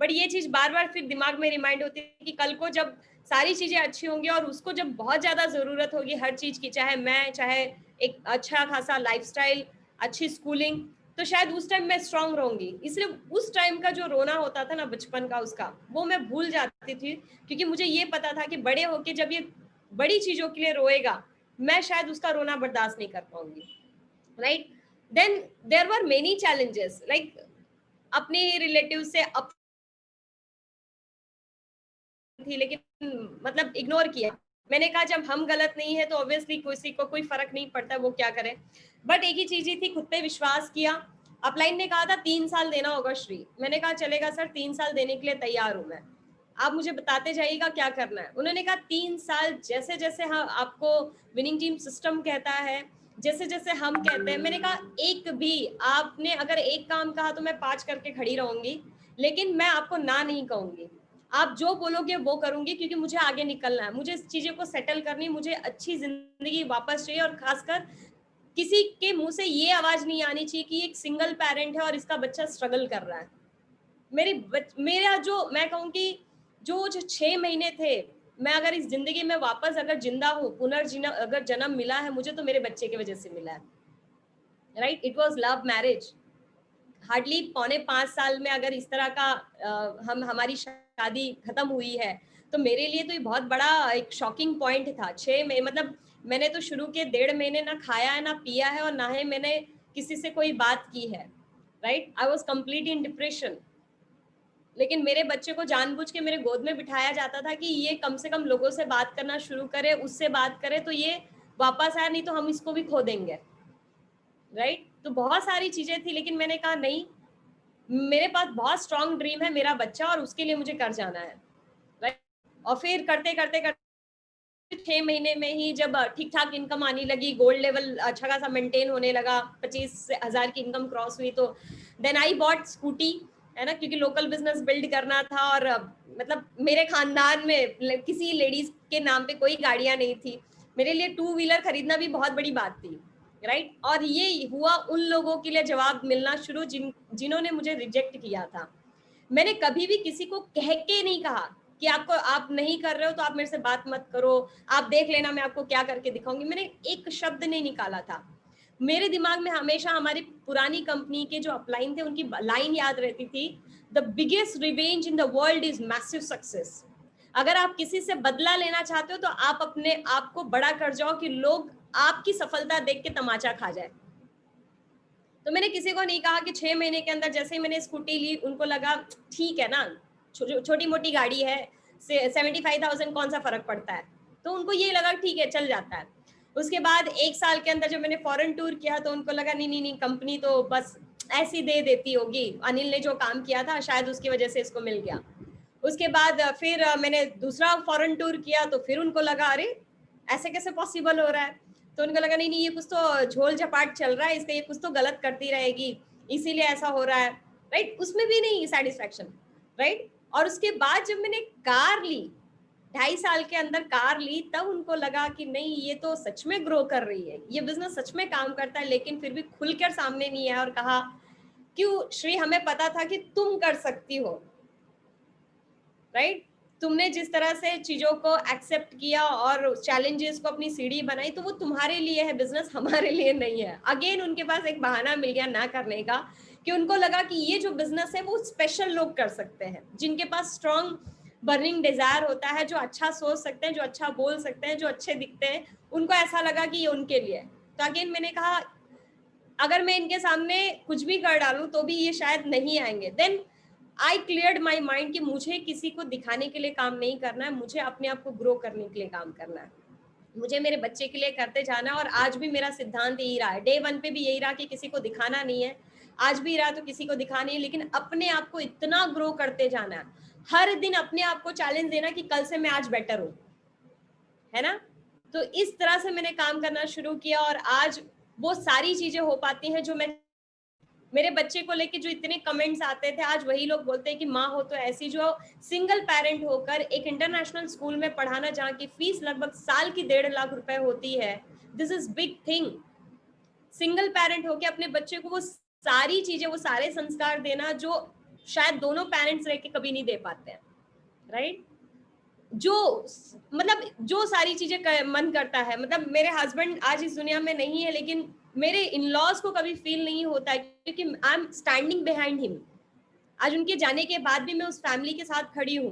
बट ये चीज बार बार फिर दिमाग में रिमाइंड होती है कि कल को जब सारी चीजें अच्छी होंगी और उसको जब बहुत ज्यादा जरूरत होगी हर चीज की, चाहे मैं, चाहे एक अच्छा खासा लाइफस्टाइल, अच्छी स्कूलिंग, तो शायद उस टाइम मैं स्ट्रांग रहूंगी। इसलिए उस टाइम का जो रोना होता था ना बचपन का, उसका वो मैं भूल जाती थी, क्योंकि मुझे ये पता था कि बड़े होके जब ये बड़ी चीजों के लिए रोएगा, मैं शायद उसका रोना बर्दाश्त नहीं कर पाऊंगी, right? Then there were many challenges, like अपने ही रिलेटिव से थी, लेकिन मतलब इग्नोर किया। मैंने कहा जब हम गलत नहीं है तो ऑब्वियसली किसी को कोई फर्क नहीं पड़ता वो क्या करे। बट एक ही चीज ही थी, खुद पे विश्वास किया। अपलाइन ने कहा था 3 साल देना होगा श्री, मैंने कहा चलेगा सर, 3 साल देने के लिए तैयार हूं मैं, आप मुझे बताते जाइएगा क्या करना है। उन्होंने कहा 3 साल जैसे जैसे हाँ आपको विनिंग टीम सिस्टम कहता है, जैसे जैसे हम कहते हैं। मैंने कहा एक भी आपने अगर एक काम कहा तो मैं 5 करके खड़ी रहूंगी, लेकिन मैं आपको ना नहीं कहूंगी। आप जो बोलोगे वो करूंगी, क्योंकि मुझे आगे निकलना है, मुझे इस चीजों को सेटल करनी, मुझे अच्छी जिंदगी वापस चाहिए। और खासकर किसी के मुंह से ये आवाज नहीं आनी चाहिए कि एक सिंगल पेरेंट है और इसका बच्चा स्ट्रगल कर रहा है। मेरा जो मैं कहूँ कि जो 6 महीने थे, मैं अगर इस जिंदगी में वापस अगर जिंदा हूँ, पुनर्जीना अगर जन्म मिला है मुझे, तो मेरे बच्चे की वजह से मिला है, right? It was love marriage. Hardly 4.5 साल में अगर इस तरह का हमारी शादी खत्म हुई है, तो मेरे लिए तो ये बहुत बड़ा एक शॉकिंग पॉइंट था। 6 में मतलब मैंने तो शुरू के 1.5 महीने ना खाया है, ना पिया है, और ना ही मैंने किसी से कोई बात की है, right? I was complete in depression. लेकिन मेरे बच्चे को जानबूझ के मेरे गोद में बिठाया जाता था कि ये कम से कम लोगों से बात करना शुरू करे, उससे बात करे तो ये वापस आए, नहीं तो हम इसको भी खो देंगे, राइट? तो बहुत सारी चीजें थी, लेकिन मैंने कहा नहीं, मेरे पास बहुत स्ट्रॉन्ग ड्रीम है मेरा बच्चा, और उसके लिए मुझे कर जाना है, राइट? और फिर करते करते करते 6 महीने में ही जब ठीक ठाक इनकम आने लगी, गोल्ड लेवल अच्छा खासा मेंटेन होने लगा, 25,000 की इनकम क्रॉस हुई, तो देन आई बॉट स्कूटी, है ना? क्योंकि लोकल बिजनेस बिल्ड करना था, और मतलब मेरे खानदान में किसी लेडीज के नाम पे कोई गाड़ियां नहीं थी। मेरे लिए 2 व्हीलर खरीदना भी बहुत बड़ी बात थी, राइट? और ये हुआ उन लोगों के लिए जवाब मिलना शुरू जिन्होंने मुझे रिजेक्ट किया था। मैंने कभी भी किसी को कह के नहीं कहा कि आप नहीं कर रहे हो तो आप मेरे से बात मत करो, आप देख लेना मैं आपको क्या करके दिखाऊंगी। मैंने एक शब्द नहीं निकाला था। मेरे दिमाग में हमेशा हमारी पुरानी कंपनी के जो अपलाइन थे उनकी लाइन याद रहती थी, the biggest revenge in the world is massive success. अगर आप किसी से बदला लेना चाहते हो तो आप अपने आप को बड़ा कर जाओ कि लोग आपकी सफलता देख के तमाचा खा जाए। तो मैंने किसी को नहीं कहा कि 6 महीने के अंदर जैसे ही मैंने स्कूटी ली, उनको लगा ठीक है ना, छोटी मोटी गाड़ी है, 75,000 कौन सा फर्क पड़ता है, तो उनको ये लगा ठीक है चल जाता है। उसके बाद 1 साल के अंदर जब मैंने फॉरेन टूर किया तो उनको लगा नहीं नहीं नहीं, कंपनी तो बस ऐसी दे देती होगी, अनिल ने जो काम किया था शायद उसकी वजह से इसको मिल गया। उसके बाद फिर मैंने दूसरा फॉरेन टूर किया तो फिर उनको लगा अरे ऐसे कैसे पॉसिबल हो रहा है? तो उनको लगा नहीं नहीं ये कुछ तो झोल झपाट चल रहा है, इसका ये कुछ तो गलत करती रहेगी, इसीलिए ऐसा हो रहा है, राइट? उसमें भी नहीं सेटिस्फैक्शन, राइट? और उसके बाद जब मैंने कार ली, 2.5 साल के अंदर कार ली, तब उनको लगा कि नहीं ये तो सच में ग्रो कर रही है, ये बिजनेस सच में काम करता है, लेकिन फिर भी खुलकर सामने नहीं आया और कहा क्यों श्री, हमें पता था कि तुम कर सकती हो, राइट? तुमने जिस तरह से चीजों को एक्सेप्ट किया और चैलेंजेस को अपनी सीढ़ी बनाई, तो वो तुम्हारे लिए है बिजनेस, हमारे लिए नहीं है। अगेन उनके पास एक बहाना मिल गया ना करने का, कि उनको लगा कि ये जो बिजनेस है वो स्पेशल लोग कर सकते हैं, जिनके पास स्ट्रॉन्ग बर्निंग डिजायर होता है, जो अच्छा सोच सकते हैं, जो अच्छा बोल सकते हैं, जो अच्छे दिखते हैं, उनको ऐसा लगा कि ये उनके लिए है। तो अगेन मैंने कहा अगर मैं इनके सामने कुछ भी कर डालूं तो भी ये शायद नहीं आएंगे। Then I cleared my mind कि मुझे किसी को दिखाने के लिए काम नहीं करना है, मुझे अपने आप को ग्रो करने के लिए काम करना है, मुझे मेरे बच्चे के लिए करते जाना है। और आज भी मेरा सिद्धांत यही रहा है, डे 1 पे भी यही रहा कि किसी को दिखाना नहीं है, आज भी रहा तो किसी को दिखाना है, लेकिन अपने आप को इतना ग्रो करते जाना है, हर दिन अपने आप को चैलेंज देना कि कल से मैं आज बेटर हूं, है ना? तो इस तरह से मैंने काम करना शुरू किया और आज वो सारी चीजें हो पाती हैं जो मैं, मेरे बच्चे को लेके जो इतने कमेंट्स आते थे, आज वही लोग बोलते हैं कि माँ हो तो ऐसी, जो सिंगल पेरेंट होकर एक इंटरनेशनल स्कूल में पढ़ाना, जहाँ की फीस लगभग साल की 1.5 लाख रुपए होती है, this is big thing. Single parent होके अपने बच्चे को वो सारी चीजें, वो सारे संस्कार देना जो शायद दोनों पेरेंट्स रह के कभी नहीं दे पाते हैं, राइट? जो मतलब जो सारी चीजें मन करता है, मतलब मेरे हस्बैंड आज इस दुनिया में नहीं है, लेकिन मेरे इन लॉज को कभी फील नहीं होता है, क्योंकि I am standing behind him. आज उनके जाने के बाद भी मैं उस फैमिली के साथ खड़ी हूँ।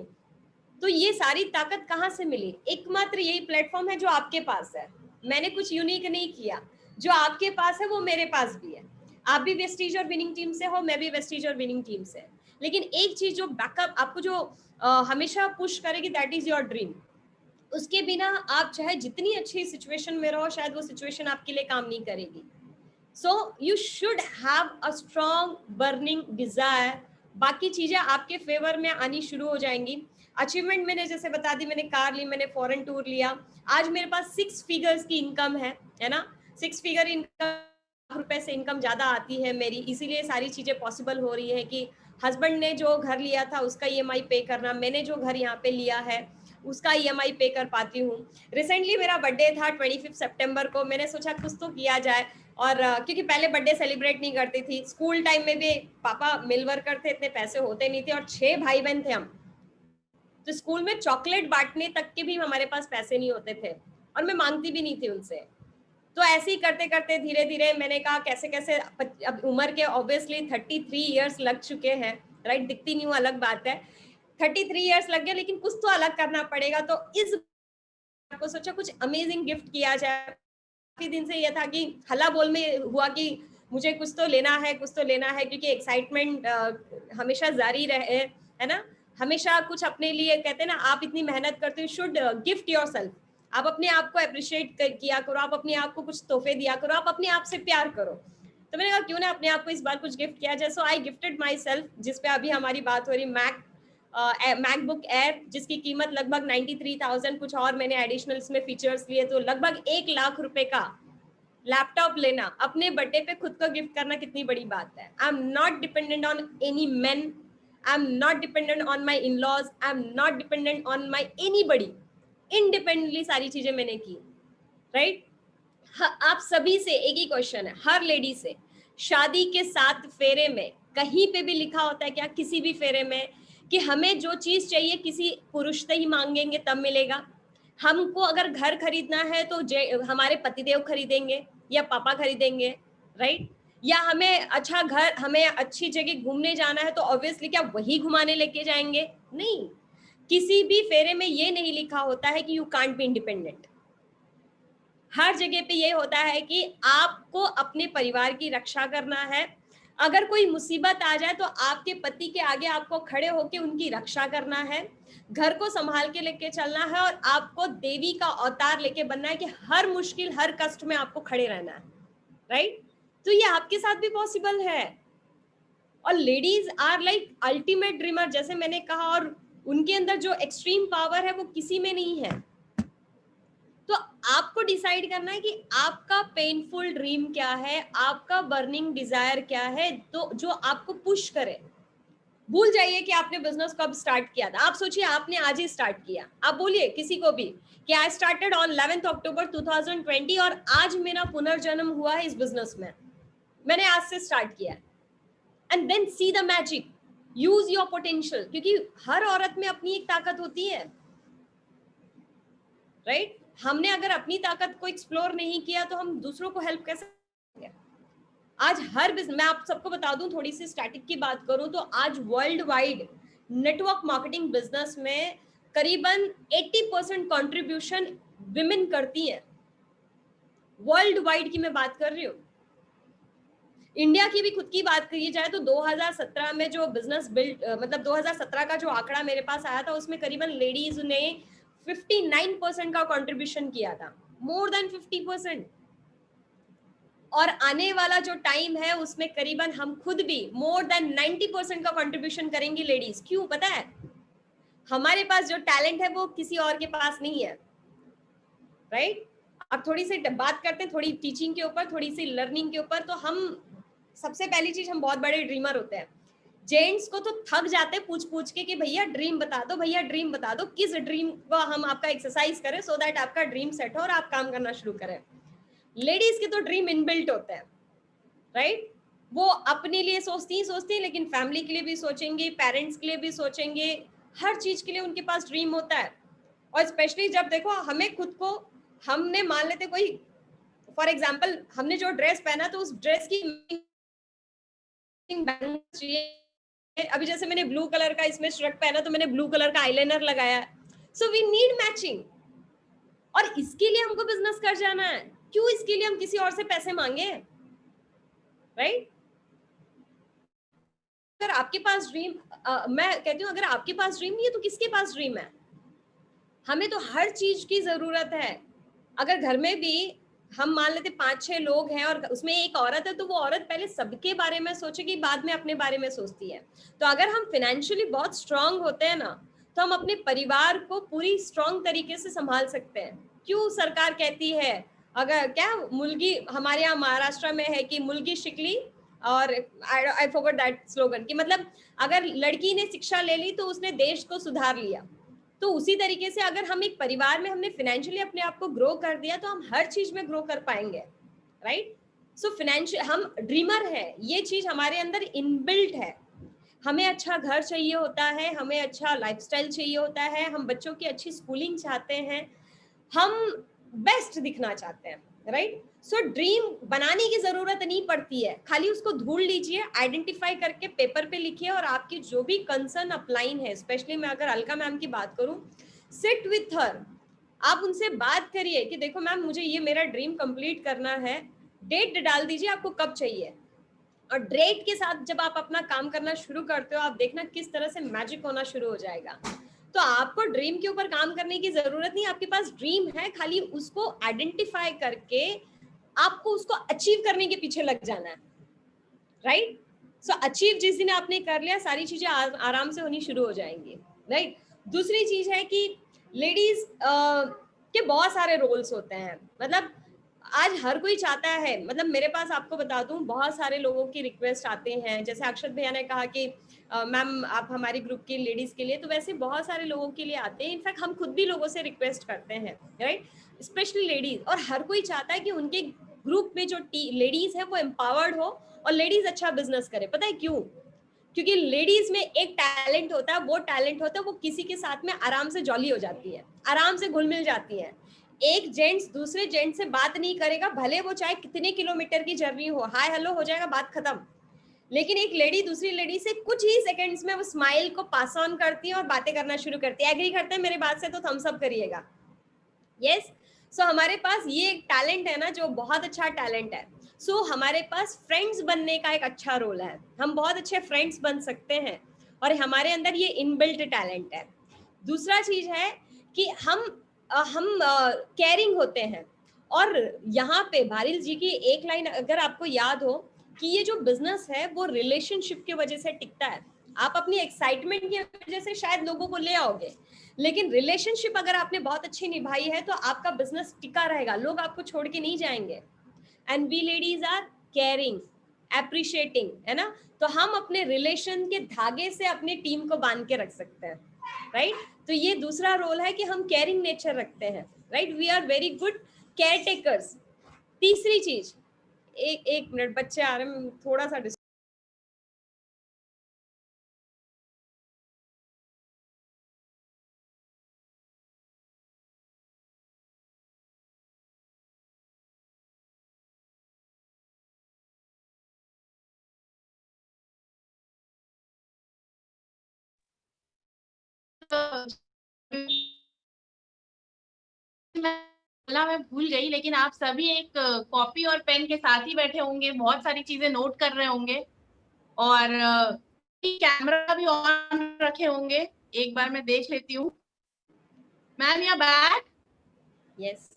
तो ये सारी ताकत कहाँ से मिली? एकमात्र यही प्लेटफॉर्म है जो आपके पास है। मैंने कुछ यूनिक नहीं किया, जो आपके पास है वो मेरे पास भी है। आप भी वेस्टीज और विनिंग टीम से हो, मैं भी वेस्टीज और विनिंग टीम से। लेकिन एक चीज जो बैकअप आपको जो हमेशा पुश करेगी, दैट इज योर ड्रीम। उसके बिना आप चाहे जितनी अच्छी सिचुएशन में रहो, शायद वो सिचुएशन आपके लिए काम नहीं करेगी। So you should have a strong burning desire, बाकी चीजें आपके फेवर में आनी शुरू हो जाएंगी। अचीवमेंट मैंने जैसे बता दी, मैंने कार ली, मैंने फॉरेन टूर लिया, आज मेरे पास 6 फिगर्स की इनकम है ना? 6 फिगर इनकम, रुपए से इनकम ज्यादा आती है मेरी, इसीलिए सारी चीजें पॉसिबल हो रही है कि हस्बैंड ने जो घर लिया था उसका ईएमआई पे करना, मैंने जो घर यहाँ पे लिया है उसका ईएमआई पे कर पाती हूँ। रिसेंटली मेरा बर्थडे था 25 सितंबर को, मैंने सोचा कुछ तो किया जाए, और क्योंकि पहले बर्थडे सेलिब्रेट नहीं करती थी, स्कूल टाइम में भी पापा मिल वर्कर थे, इतने पैसे होते नहीं थे, और 6 भाई बहन थे हम, तो स्कूल में चॉकलेट बांटने तक के भी हमारे पास पैसे नहीं होते थे, और मैं मांगती भी नहीं थी उनसे। तो ऐसे ही करते करते धीरे धीरे मैंने कहा कैसे कैसे, अब उम्र के ऑब्वियसली 33 इयर्स लग चुके हैं, राइट? दिखती नहीं हूँ अलग बात है, 33 इयर्स लग गए, लेकिन कुछ तो अलग करना पड़ेगा। तो इस को सोचा कुछ अमेजिंग गिफ्ट किया जाए। काफी दिन से ये था कि हल्ला बोल में हुआ कि मुझे कुछ तो लेना है, कुछ तो लेना है, क्योंकि एक्साइटमेंट हमेशा जारी रहे, है ना? हमेशा कुछ अपने लिए, कहते हैं ना, आप इतनी मेहनत करते हो, शुड गिफ्ट योरसेल्फ। आप अपने आप को अप्रिशिएट किया करो, आप अपने आप को कुछ तोहफे दिया करो, आप अपने आप से प्यार करो। तो मैंने कहा क्यों ना अपने आप को इस बार कुछ गिफ्ट किया जाए। सो आई गिफ्टेड माई सेल्फ, जिसपे अभी हमारी बात हो रही, मैकबुक एयर, जिसकी कीमत लगभग 93,000, कुछ और मैंने एडिशनल इसमें फीचर्स लिए, तो लगभग 1 लाख रुपए का लैपटॉप लेना, अपने बर्थडे पे खुद को गिफ्ट करना, कितनी बड़ी बात है। I am not dependent on any man, I am not dependent on my in laws, I am not dependent on my anybody, independently सारी चीजें मैंने की, राइट? आप सभी से एक ही क्वेश्चन है, हर लेडी से, शादी के 7 फेरे में कहीं पे भी लिखा होता है क्या, किसी भी फेरे में, कि हमें जो चीज चाहिए किसी पुरुष से ही मांगेंगे तब मिलेगा? हमको अगर घर खरीदना है तो हमारे पतिदेव खरीदेंगे या पापा खरीदेंगे, राइट? या हमें अच्छा घर, हमें अच्छी जगह घूमने जाना है तो ऑब्वियसली क्या वही घुमाने लेके जाएंगे? नहीं, किसी भी फेरे में ये नहीं लिखा होता है कि यू कांट बी इंडिपेंडेंट। हर जगह पे ये होता है कि आपको अपने परिवार की रक्षा करना है। अगर कोई मुसीबत आ जाए तो आपके पति के आगे आपको खड़े होकर उनकी रक्षा करना है, घर को संभाल के लेके चलना है, और आपको देवी का अवतार लेके बनना है कि हर मुश्किल, हर कष्ट में आपको खड़े रहना है, राइट? तो ये आपके साथ भी पॉसिबल है। और ladies are like ultimate dreamer, जैसे मैंने कहा, और उनके अंदर जो एक्सट्रीम पावर है वो किसी में नहीं है। तो आपको डिसाइड करना है कि आपका पेनफुल ड्रीम क्या है, आपका बर्निंग डिजायर क्या है, तो जो आपको पुश करे। भूल जाइए कि आपने बिजनेस कब स्टार्ट किया था। आप सोचिए आपने आज ही स्टार्ट किया, आप बोलिए किसी को भी कि आई स्टार्टेड ऑन 11 अक्टूबर 2020 और आज मेरा पुनर्जन्म हुआ है इस बिजनेस में, मैंने आज से स्टार्ट किया। And then see the magic, use your potential, क्योंकि हर औरत में अपनी एक ताकत होती है, राइट? हमने अगर अपनी ताकत को एक्सप्लोर नहीं किया तो हम दूसरों को हेल्प कैसे करेंगे? आज हर बिजनेस, मैं आप सबको बता दूं, थोड़ी सी स्टैटिक की बात करूं तो आज world wide network marketing business में करीबन 80% कंट्रीब्यूशन विमेन करती हैं। वर्ल्ड वाइड की मैं बात कर रही हूँ। इंडिया की भी खुद की बात करी जाए तो 2017 में जो बिजनेस बिल्ड, मतलब 2017 का जो आंकड़ा मेरे पास आया था उसमें करीबन लेडीज ने 59% का कंट्रीब्यूशन किया था, मोर देन 50%। और आने वाला जो टाइम है उसमें करीबन हम खुद भी मोर देन 90% का कंट्रीब्यूशन करेंगी लेडीज। क्यों पता है? हमारे पास जो टैलेंट है वो किसी और के पास नहीं है, राइट? अब थोड़ी सी बात करते हैं थोड़ी टीचिंग के ऊपर, थोड़ी सी लर्निंग के ऊपर। तो हम सबसे पहली चीज, हम बहुत बड़े ड्रीमर होते हैं। जेंट्स को तो थक जाते हैं पूछ पूछ के कि भैया ड्रीम बता दो, भैया ड्रीम बता दो, किस ड्रीम को हम आपका एक्सरसाइज करें सो दैट आपका ड्रीम सेट हो और आप काम करना शुरू करें। लेडीज के तो ड्रीम इनबिल्ट होते हैं, राइट? वो अपने लिए सोचती हैं, लेकिन फैमिली के लिए भी सोचेंगे, पेरेंट्स के लिए भी सोचेंगे, हर चीज के लिए उनके पास ड्रीम होता है। और स्पेशली जब देखो हमें खुद को, हमने मान लेते कोई, फॉर एग्जाम्पल हमने जो ड्रेस पहना तो उस ड्रेस की अभी जैसे मैंने ब्लू कलर का इसमें शर्ट पहना तो मैंने ब्लू कलर का आईलाइनर लगाया। So we need matching. और इसके लिए हमको बिजनेस कर जाना है, क्यों इसके लिए हम किसी और से पैसे मांगे, राइट? अगर आपके पास ड्रीम, मैं कहती हूँ अगर आपके पास ड्रीम नहीं है तो किसके पास ड्रीम है? हमें तो हर चीज की जरूरत है। अगर घर में भी हम मान लेते 5-6 लोग हैं और उसमें एक औरत है तो वो औरत पहले सबके बारे में सोचेगी, बाद में अपने बारे में सोचती है। तो अगर हम फाइनेंशियली बहुत स्ट्रांग होते हैं ना तो हम अपने परिवार को पूरी स्ट्रांग तरीके से संभाल सकते हैं। क्यों सरकार कहती है, अगर क्या मुलगी, हमारे यहाँ महाराष्ट्र में है कि मुलगी शिकली और आई फॉरगॉट दैट स्लोगन, कि मतलब अगर लड़की ने शिक्षा ले ली तो उसने देश को सुधार लिया। तो उसी तरीके से अगर हम एक परिवार में हमने फाइनेंशियली अपने आप को ग्रो कर दिया तो हम हर चीज में ग्रो कर पाएंगे, राइट? सो फाइनेंशियल, हम ड्रीमर है, ये चीज हमारे अंदर इनबिल्ट है। हमें अच्छा घर चाहिए होता है, हमें अच्छा लाइफस्टाइल चाहिए होता है, हम बच्चों की अच्छी स्कूलिंग चाहते हैं, हम बेस्ट दिखना चाहते हैं, राइट? सो ड्रीम बनाने की जरूरत नहीं पड़ती है, खाली उसको ढूंढ लीजिए, आइडेंटिफाई करके पेपर पे लिखिए और आपकी जो भी कंसर्न अपलाइन है, स्पेशली मैं अगर अलका मैम की बात करूं, सिट विथ हर, आप उनसे बात करिए कि देखो मैम मुझे ये मेरा ड्रीम कंप्लीट करना है, डेट डाल दीजिए आपको कब चाहिए, और डेट के साथ जब आप अपना काम करना शुरू करते हो आप देखना किस तरह से मैजिक होना शुरू हो जाएगा। तो आपको ड्रीम के ऊपर काम करने की जरूरत नहीं, आपके पास ड्रीम है, खाली उसको आइडेंटिफाई करके आपको उसको अचीव करने के पीछे लग जाना है, राइट? सो अचीव जिस दिन आपने कर लिया सारी चीजें आराम से होनी शुरू हो जाएंगी, राइट? दूसरी चीज है कि लेडीज के बहुत सारे रोल्स होते हैं, मतलब आज हर कोई चाहता है, मतलब मेरे पास आपको बता दूं बहुत सारे लोगों की रिक्वेस्ट आते हैं, जैसे अक्षत भैया ने कहा कि मैम आप हमारे ग्रुप की लेडीज के लिए, तो वैसे बहुत सारे लोगों के लिए आते हैं, इनफैक्ट हम खुद भी लोगों से रिक्वेस्ट करते हैं, राइट? स्पेशली लेडीज, और हर कोई चाहता है कि उनके ग्रुप में जो लेडीज है वो एम्पावर्ड हो और लेडीज अच्छा बिजनेस करे। पता है क्यों? क्योंकि लेडीज में एक टैलेंट होता है, वो टैलेंट होता है वो किसी के साथ में आराम से जॉली हो जाती है, आराम से घुल मिल जाती है। एक जेंट्स दूसरे जेंट्स से बात नहीं करेगा, भले वो चाहे कितने किलोमीटर की जर्नी हो, हाय हेलो हो जाएगा, बात खत्म। लेकिन एक लेडी दूसरी लेडी से कुछ ही सेकंड्स में वो स्माइल को पास ऑन करती है और बातें करना शुरू करती है। एग्री करते हैं मेरे बात से तो थम्स अप करिएगा। यस, सो हमारे पास ये एक टैलेंट है ना जो बहुत अच्छा टैलेंट है। सो हमारे पास फ्रेंड्स बनने का एक अच्छा रोल है, हम बहुत अच्छे फ्रेंड्स बन सकते हैं और हमारे अंदर ये इनबिल्ट टैलेंट है। दूसरा चीज है कि हम केयरिंग होते हैं, और यहाँ पे भारिल जी की एक लाइन अगर आपको याद हो कि ये जो बिजनेस है वो रिलेशनशिप की वजह से टिकता है। आप अपनी एक्साइटमेंट की वजह से शायद लोगों को ले आओगे, लेकिन रिलेशनशिप अगर आपने बहुत अच्छी निभाई है तो आपका बिजनेस टिका रहेगा, लोग आपको छोड़ के नहीं जाएंगे। And we ladies are caring, appreciating, है ना? तो हम अपने रिलेशन के धागे से अपनी टीम को बांध के रख सकते हैं, राइट? तो ये दूसरा रोल है कि हम केयरिंग नेचर रखते हैं, right? We are very good caretakers. तीसरी चीज, एक मिनट, बच्चे आ रहे हैं, थोड़ा सा मैं भूल गई, लेकिन आप सभी एक कॉपी और पेन के साथ ही बैठे होंगे, बहुत सारी चीजें नोट कर रहे होंगे और कैमरा भी ऑन रखे होंगे। एक बार मैं देख लेती हूँ। मैम या बैक? यस,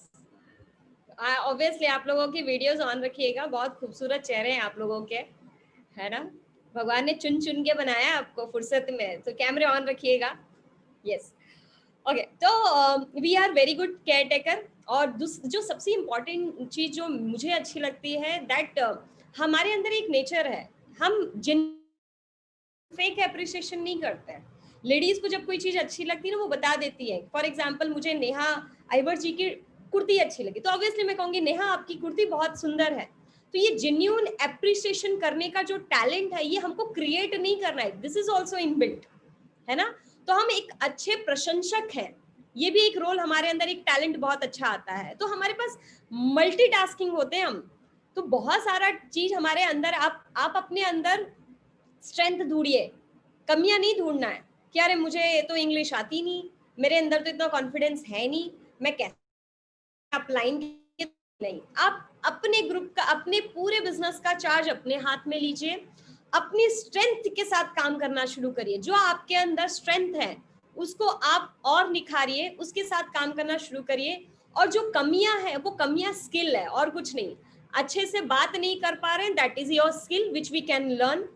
ऑब्वियसली आप लोगों की वीडियोस ऑन रखिएगा, बहुत खूबसूरत चेहरे हैं आप लोगों के, है ना? भगवान ने चुन चुन के बनाया आपको फुर्सत में, तो कैमरे ऑन रखिएगा। Yes, okay. तो we are very good caretaker. और जो सबसे इम्पोर्टेंट चीज जो मुझे अच्छी लगती है, दैट हमारे अंदर एक नेचर है, हम जिन फेक एप्रिसिएशन नहीं करते हैं। लेडीज को जब कोई चीज अच्छी लगती है ना, वो बता देती है। फॉर एग्जाम्पल, मुझे नेहा आइवर जी की कुर्ती अच्छी लगी, तो ऑब्वियसली मैं कहूंगी नेहा आपकी कुर्ती बहुत सुंदर है। तो ये जेन्यून एप्रिसिएशन करने का जो टैलेंट है, ये हमको क्रिएट नहीं करना है, दिस इज ऑल्सो इनबिल्ट, है ना? तो हम एक अच्छे प्रशंसक हैं, ये भी एक रोल हमारे अंदर, एक टैलेंट बहुत अच्छा आता है। तो हमारे पास मल्टीटास्किंग होते हैं हम, तो बहुत सारा चीज हमारे अंदर, आप अपने अंदर स्ट्रेंथ ढूंढिए, कमियां नहीं ढूंढना है कि अरे मुझे तो इंग्लिश आती नहीं, मेरे अंदर तो इतना कॉन्फिडेंस है नहीं, मैं कैसे अप्लाई नहीं। आप अपने ग्रुप का, अपने पूरे बिजनेस का चार्ज अपने हाथ में लीजिए, अपनी स्ट्रेंथ के साथ काम करना शुरू करिए। जो आपके अंदर स्ट्रेंथ है उसको आप और निखारिए, उसके साथ काम करना शुरू करिए। और जो कमियां हैं, वो कमियां स्किल है और कुछ नहीं। अच्छे से बात नहीं कर पा रहे हैं, that is your skill which we can learn.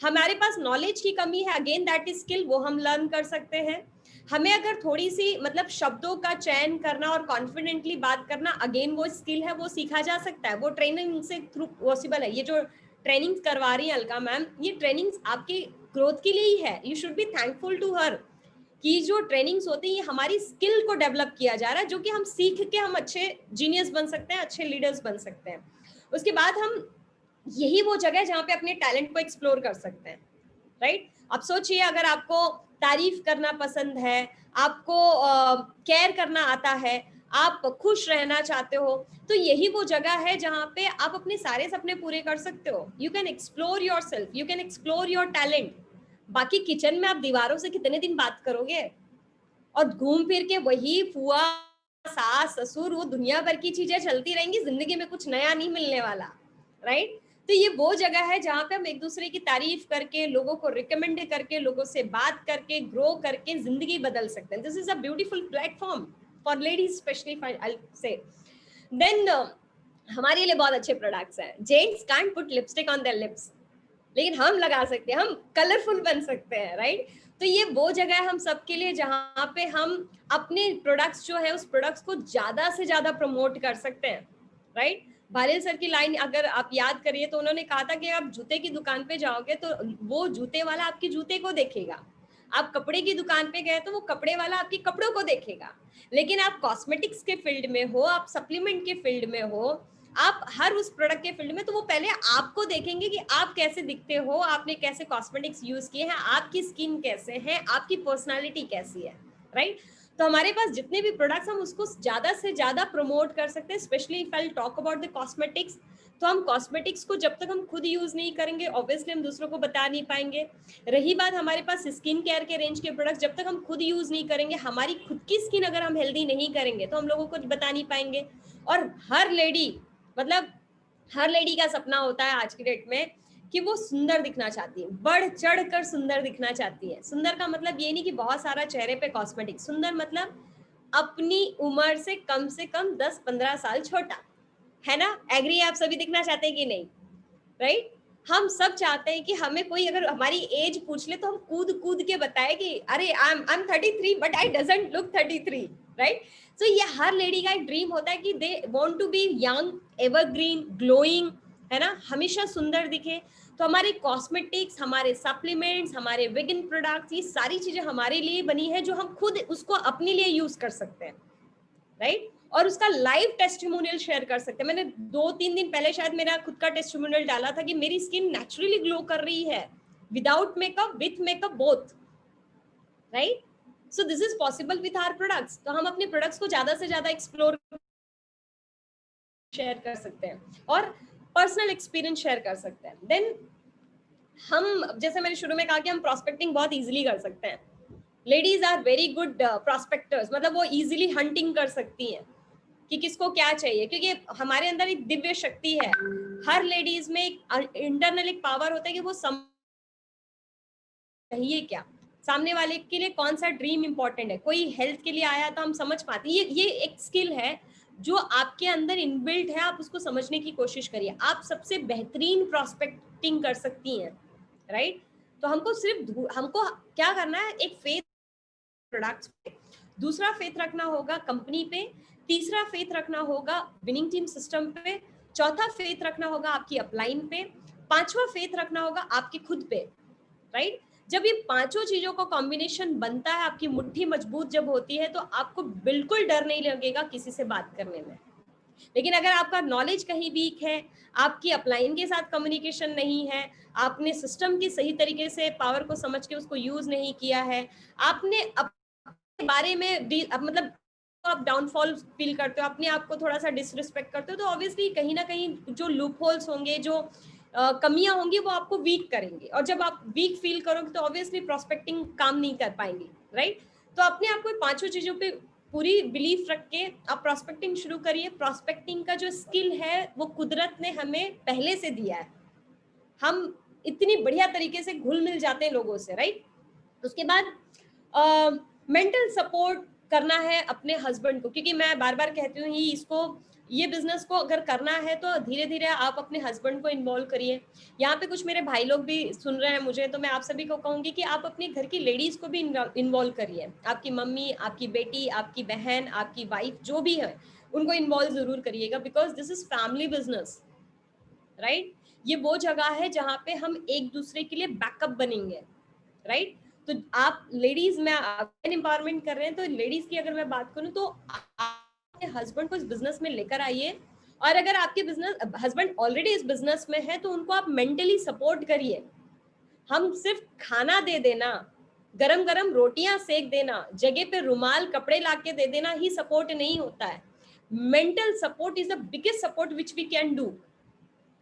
हमारे पास नॉलेज की कमी है, अगेन दैट इज स्किल, वो हम लर्न कर सकते हैं। हमें अगर थोड़ी सी मतलब शब्दों का चयन करना और कॉन्फिडेंटली बात करना, अगेन वो स्किल है, वो सीखा जा सकता है, वो ट्रेनिंग से थ्रू पॉसिबल है। ये जो ट्रेनिंग करवा रही है अलका मैम, ये ट्रेनिंग्स आपकी ग्रोथ के लिए ही है, you should be thankful to her कि जो ट्रेनिंग्स होती है ये हमारी स्किल को डेवलप किया जा रहा है, जो कि हम सीख के हम अच्छे जीनियस बन सकते हैं, अच्छे लीडर्स बन सकते हैं। उसके बाद हम, यही वो जगह है जहाँ पे अपने टैलेंट को एक्सप्लोर कर सकते हैं, राइट? अब सोचिए, अगर आपको तारीफ करना पसंद है, आपको केयर करना आता है, आप खुश रहना चाहते हो, तो यही वो जगह है जहाँ पे आप अपने सारे सपने पूरे कर सकते हो। You can explore your self, you can explore your talent. बाकी किचन में आप दीवारों से कितने दिन बात करोगे, और घूम फिर के वही फुआ, सास, ससुर, वो दुनिया भर की चीजें चलती रहेंगी, जिंदगी में कुछ नया नहीं मिलने वाला, राइट? तो ये वो जगह है जहाँ पे हम एक दूसरे की तारीफ करके, लोगों को रिकमेंड करके, लोगों से बात करके, ग्रो करके जिंदगी बदल सकते हैं। This is a beautiful platform for ladies specially, I say. Then हमारे लिए बहुत अच्छे प्रोडक्ट्स हैं। Gents can't put lipstick on their lips, लेकिन हम लगा सकते हैं, हम कलरफुल बन सकते हैं, राइट? तो ये वो जगह है हम सबके लिए जहाँ पे हम अपने प्रोडक्ट्स जो है, उस प्रोडक्ट्स को ज्यादा से ज्यादा प्रमोट कर सकते हैं, राइट? भालेल सर की लाइन अगर आप याद करिए तो उन्होंने कहा था कि आप जूते की दुकान पे जाओगे तो वो जूते वाला आपके जूते को देखेगा, आप कपड़े की दुकान पे गए तो वो कपड़े वाला आपके कपड़ों को देखेगा। लेकिन आप कॉस्मेटिक्स के फील्ड में हो, आप सप्लीमेंट के फील्ड में हो, आप हर उस प्रोडक्ट के फील्ड में, तो वो पहले आपको देखेंगे कि आप कैसे दिखते हो, आपने कैसे कॉस्मेटिक्स यूज किए हैं, आपकी स्किन कैसे है, आपकी पर्सनालिटी कैसी है, राइट? तो हमारे पास जितने भी प्रोडक्ट्स, हम उसको ज्यादा से ज्यादा प्रमोट कर सकते हैं। Specially if I talk about the cosmetics, तो हम कॉस्मेटिक्स को जब तक हम खुद यूज नहीं करेंगे, ऑब्वियसली हम दूसरों को बता नहीं पाएंगे। रही बात हमारे पास स्किन केयर के रेंज के प्रोडक्ट्स, जब तक हम खुद यूज नहीं करेंगे, हमारी खुद की स्किन अगर हम हेल्दी नहीं करेंगे, तो हम लोगों को बता नहीं पाएंगे। और हर लेडी, मतलब हर लेडी का सपना होता है आज की डेट में कि वो सुंदर दिखना चाहती है, बढ़ चढ़ कर सुंदर दिखना चाहती है। सुंदर का मतलब ये नहीं कि बहुत सारा चेहरे पे कॉस्मेटिक, सुंदर मतलब अपनी उम्र से कम 10-15 साल छोटा, है ना? एग्री? आप सभी दिखना चाहते हैं कि नहीं, राइट? हम सब चाहते हैं कि हमें कोई अगर हमारी एज पूछ ले तो हम कूद कूद के बताए कि अरे I am 33 but I doesn't look 33, right? So ये हर लेडी का एक ड्रीम होता है कि they want to be young, evergreen, glowing, है ना, हमेशा सुंदर दिखे। तो हमारे कॉस्मेटिक्स, हमारे सप्लीमेंट्स, हमारे वेगन प्रोडक्ट्स, ये सारी चीजें हमारे लिए बनी है जो हम खुद उसको अपने लिए यूज कर सकते हैं, राइट? और उसका लाइव टेस्टिमोनियल शेयर कर सकते हैं। मैंने 2-3 दिन पहले शायद मेरा खुद का टेस्टिमोनियल डाला था कि मेरी स्किन नेचुरली ग्लो कर रही है, without makeup, with makeup, both, right? So this is possible with our products. तो हम अपने प्रोडक्ट्स को ज्यादा से ज्यादा एक्सप्लोर शेयर कर सकते हैं और पर्सनल एक्सपीरियंस शेयर कर सकते हैं। देन हम, जैसे मैंने शुरू में कहा कि हम प्रोस्पेक्टिंग बहुत इजीली कर सकते हैं। Ladies are very good prospectors, मतलब वो इजीली हंटिंग कर सकती हैं कि किसको क्या चाहिए, क्योंकि हमारे अंदर एक दिव्य शक्ति है। हर लेडीज में एक इंटरनल एक पावर होता है कि वो चाहिए क्या, सामने वाले के लिए कौन सा ड्रीम इंपॉर्टेंट है। कोई हेल्थ के लिए आया तो हम समझ पाते हैं, ये एक स्किल है जो आपके अंदर इनबिल्ट है, आप उसको समझने की कोशिश करिए। आप सबसे बेहतरीन प्रोस्पेक्टिंग कर सकती हैं, राइट? तो हमको क्या करना है, एक फेथ प्रोडक्ट्स पे, दूसरा फेथ रखना होगा कंपनी पे, तीसरा फेथ रखना होगा विनिंग टीम सिस्टम पे, चौथा फेथ रखना होगा आपकी अपलाइन पे, पांचवा फेथ रखना होगा आपके खुद पे, राइट? जब ये पांचों चीजों का कॉम्बिनेशन बनता है, आपकी मुट्ठी मजबूत जब होती है, तो आपको बिल्कुल डर नहीं लगेगा किसी से बात करने में। लेकिन अगर आपका नॉलेज कहीं वीक है, आपकी अपलाइन के साथ कम्युनिकेशन नहीं है, आपने सिस्टम की सही तरीके से पावर को समझ के उसको यूज नहीं किया है, आपने अपने बारे में मतलब आप डाउनफॉल फील करते हो, अपने आप को थोड़ा सा डिसरिस्पेक्ट करते हो, तो ऑब्वियसली कहीं ना कहीं जो लूप होल्स होंगे, जो कमियां होंगी, वो आपको वीक करेंगे। और जब आप वीक फील करोगे तो ऑब्वियसली प्रोस्पेक्टिंग काम नहीं कर पाएंगे, राइट? तो अपने आप को पांचों चीजों पे पूरी बिलीफ रख के आप प्रोस्पेक्टिंग शुरू करिए। प्रोस्पेक्टिंग का जो स्किल है वो कुदरत ने हमें पहले से दिया है, हम इतनी बढ़िया तरीके से घुल मिल जाते हैं लोगों से, राइट? उसके बाद मेंटल सपोर्ट करना है अपने हस्बैंड को, क्योंकि मैं बार बार कहती हूँ ही इसको, ये बिजनेस को अगर करना है तो धीरे धीरे आप अपने हस्बैंड को इन्वॉल्व करिए। यहाँ पे कुछ मेरे भाई लोग भी सुन रहे हैं मुझे, तो मैं आप सभी को कहूंगी कि आप अपने घर की लेडीज को भी इन्वॉल्व करिए। आपकी मम्मी, आपकी बेटी, आपकी बहन, आपकी वाइफ, जो भी है, उनको इन्वॉल्व जरूर करिएगा, because this is family business, right? ये वो जगह है जहाँ पे हम एक दूसरे के लिए बैकअप बनेंगे, राइट? तो आप लेडीज में एम्पावरमेंट कर रहे हैं, तो लेडीज की अगर मैं बात करूं तो आपके हस्बैंड को इस बिजनेस में लेकर आइए। और अगर आपके बिजनेस हस्बैंड ऑलरेडी इस बिजनेस में है तो उनको आप मेंटली सपोर्ट करिए। हम सिर्फ खाना दे देना, गरम गरम रोटियां सेक देना, जगह पे रुमाल कपड़े लाके दे देना ही सपोर्ट नहीं होता है। Mental support is the biggest support which we can do,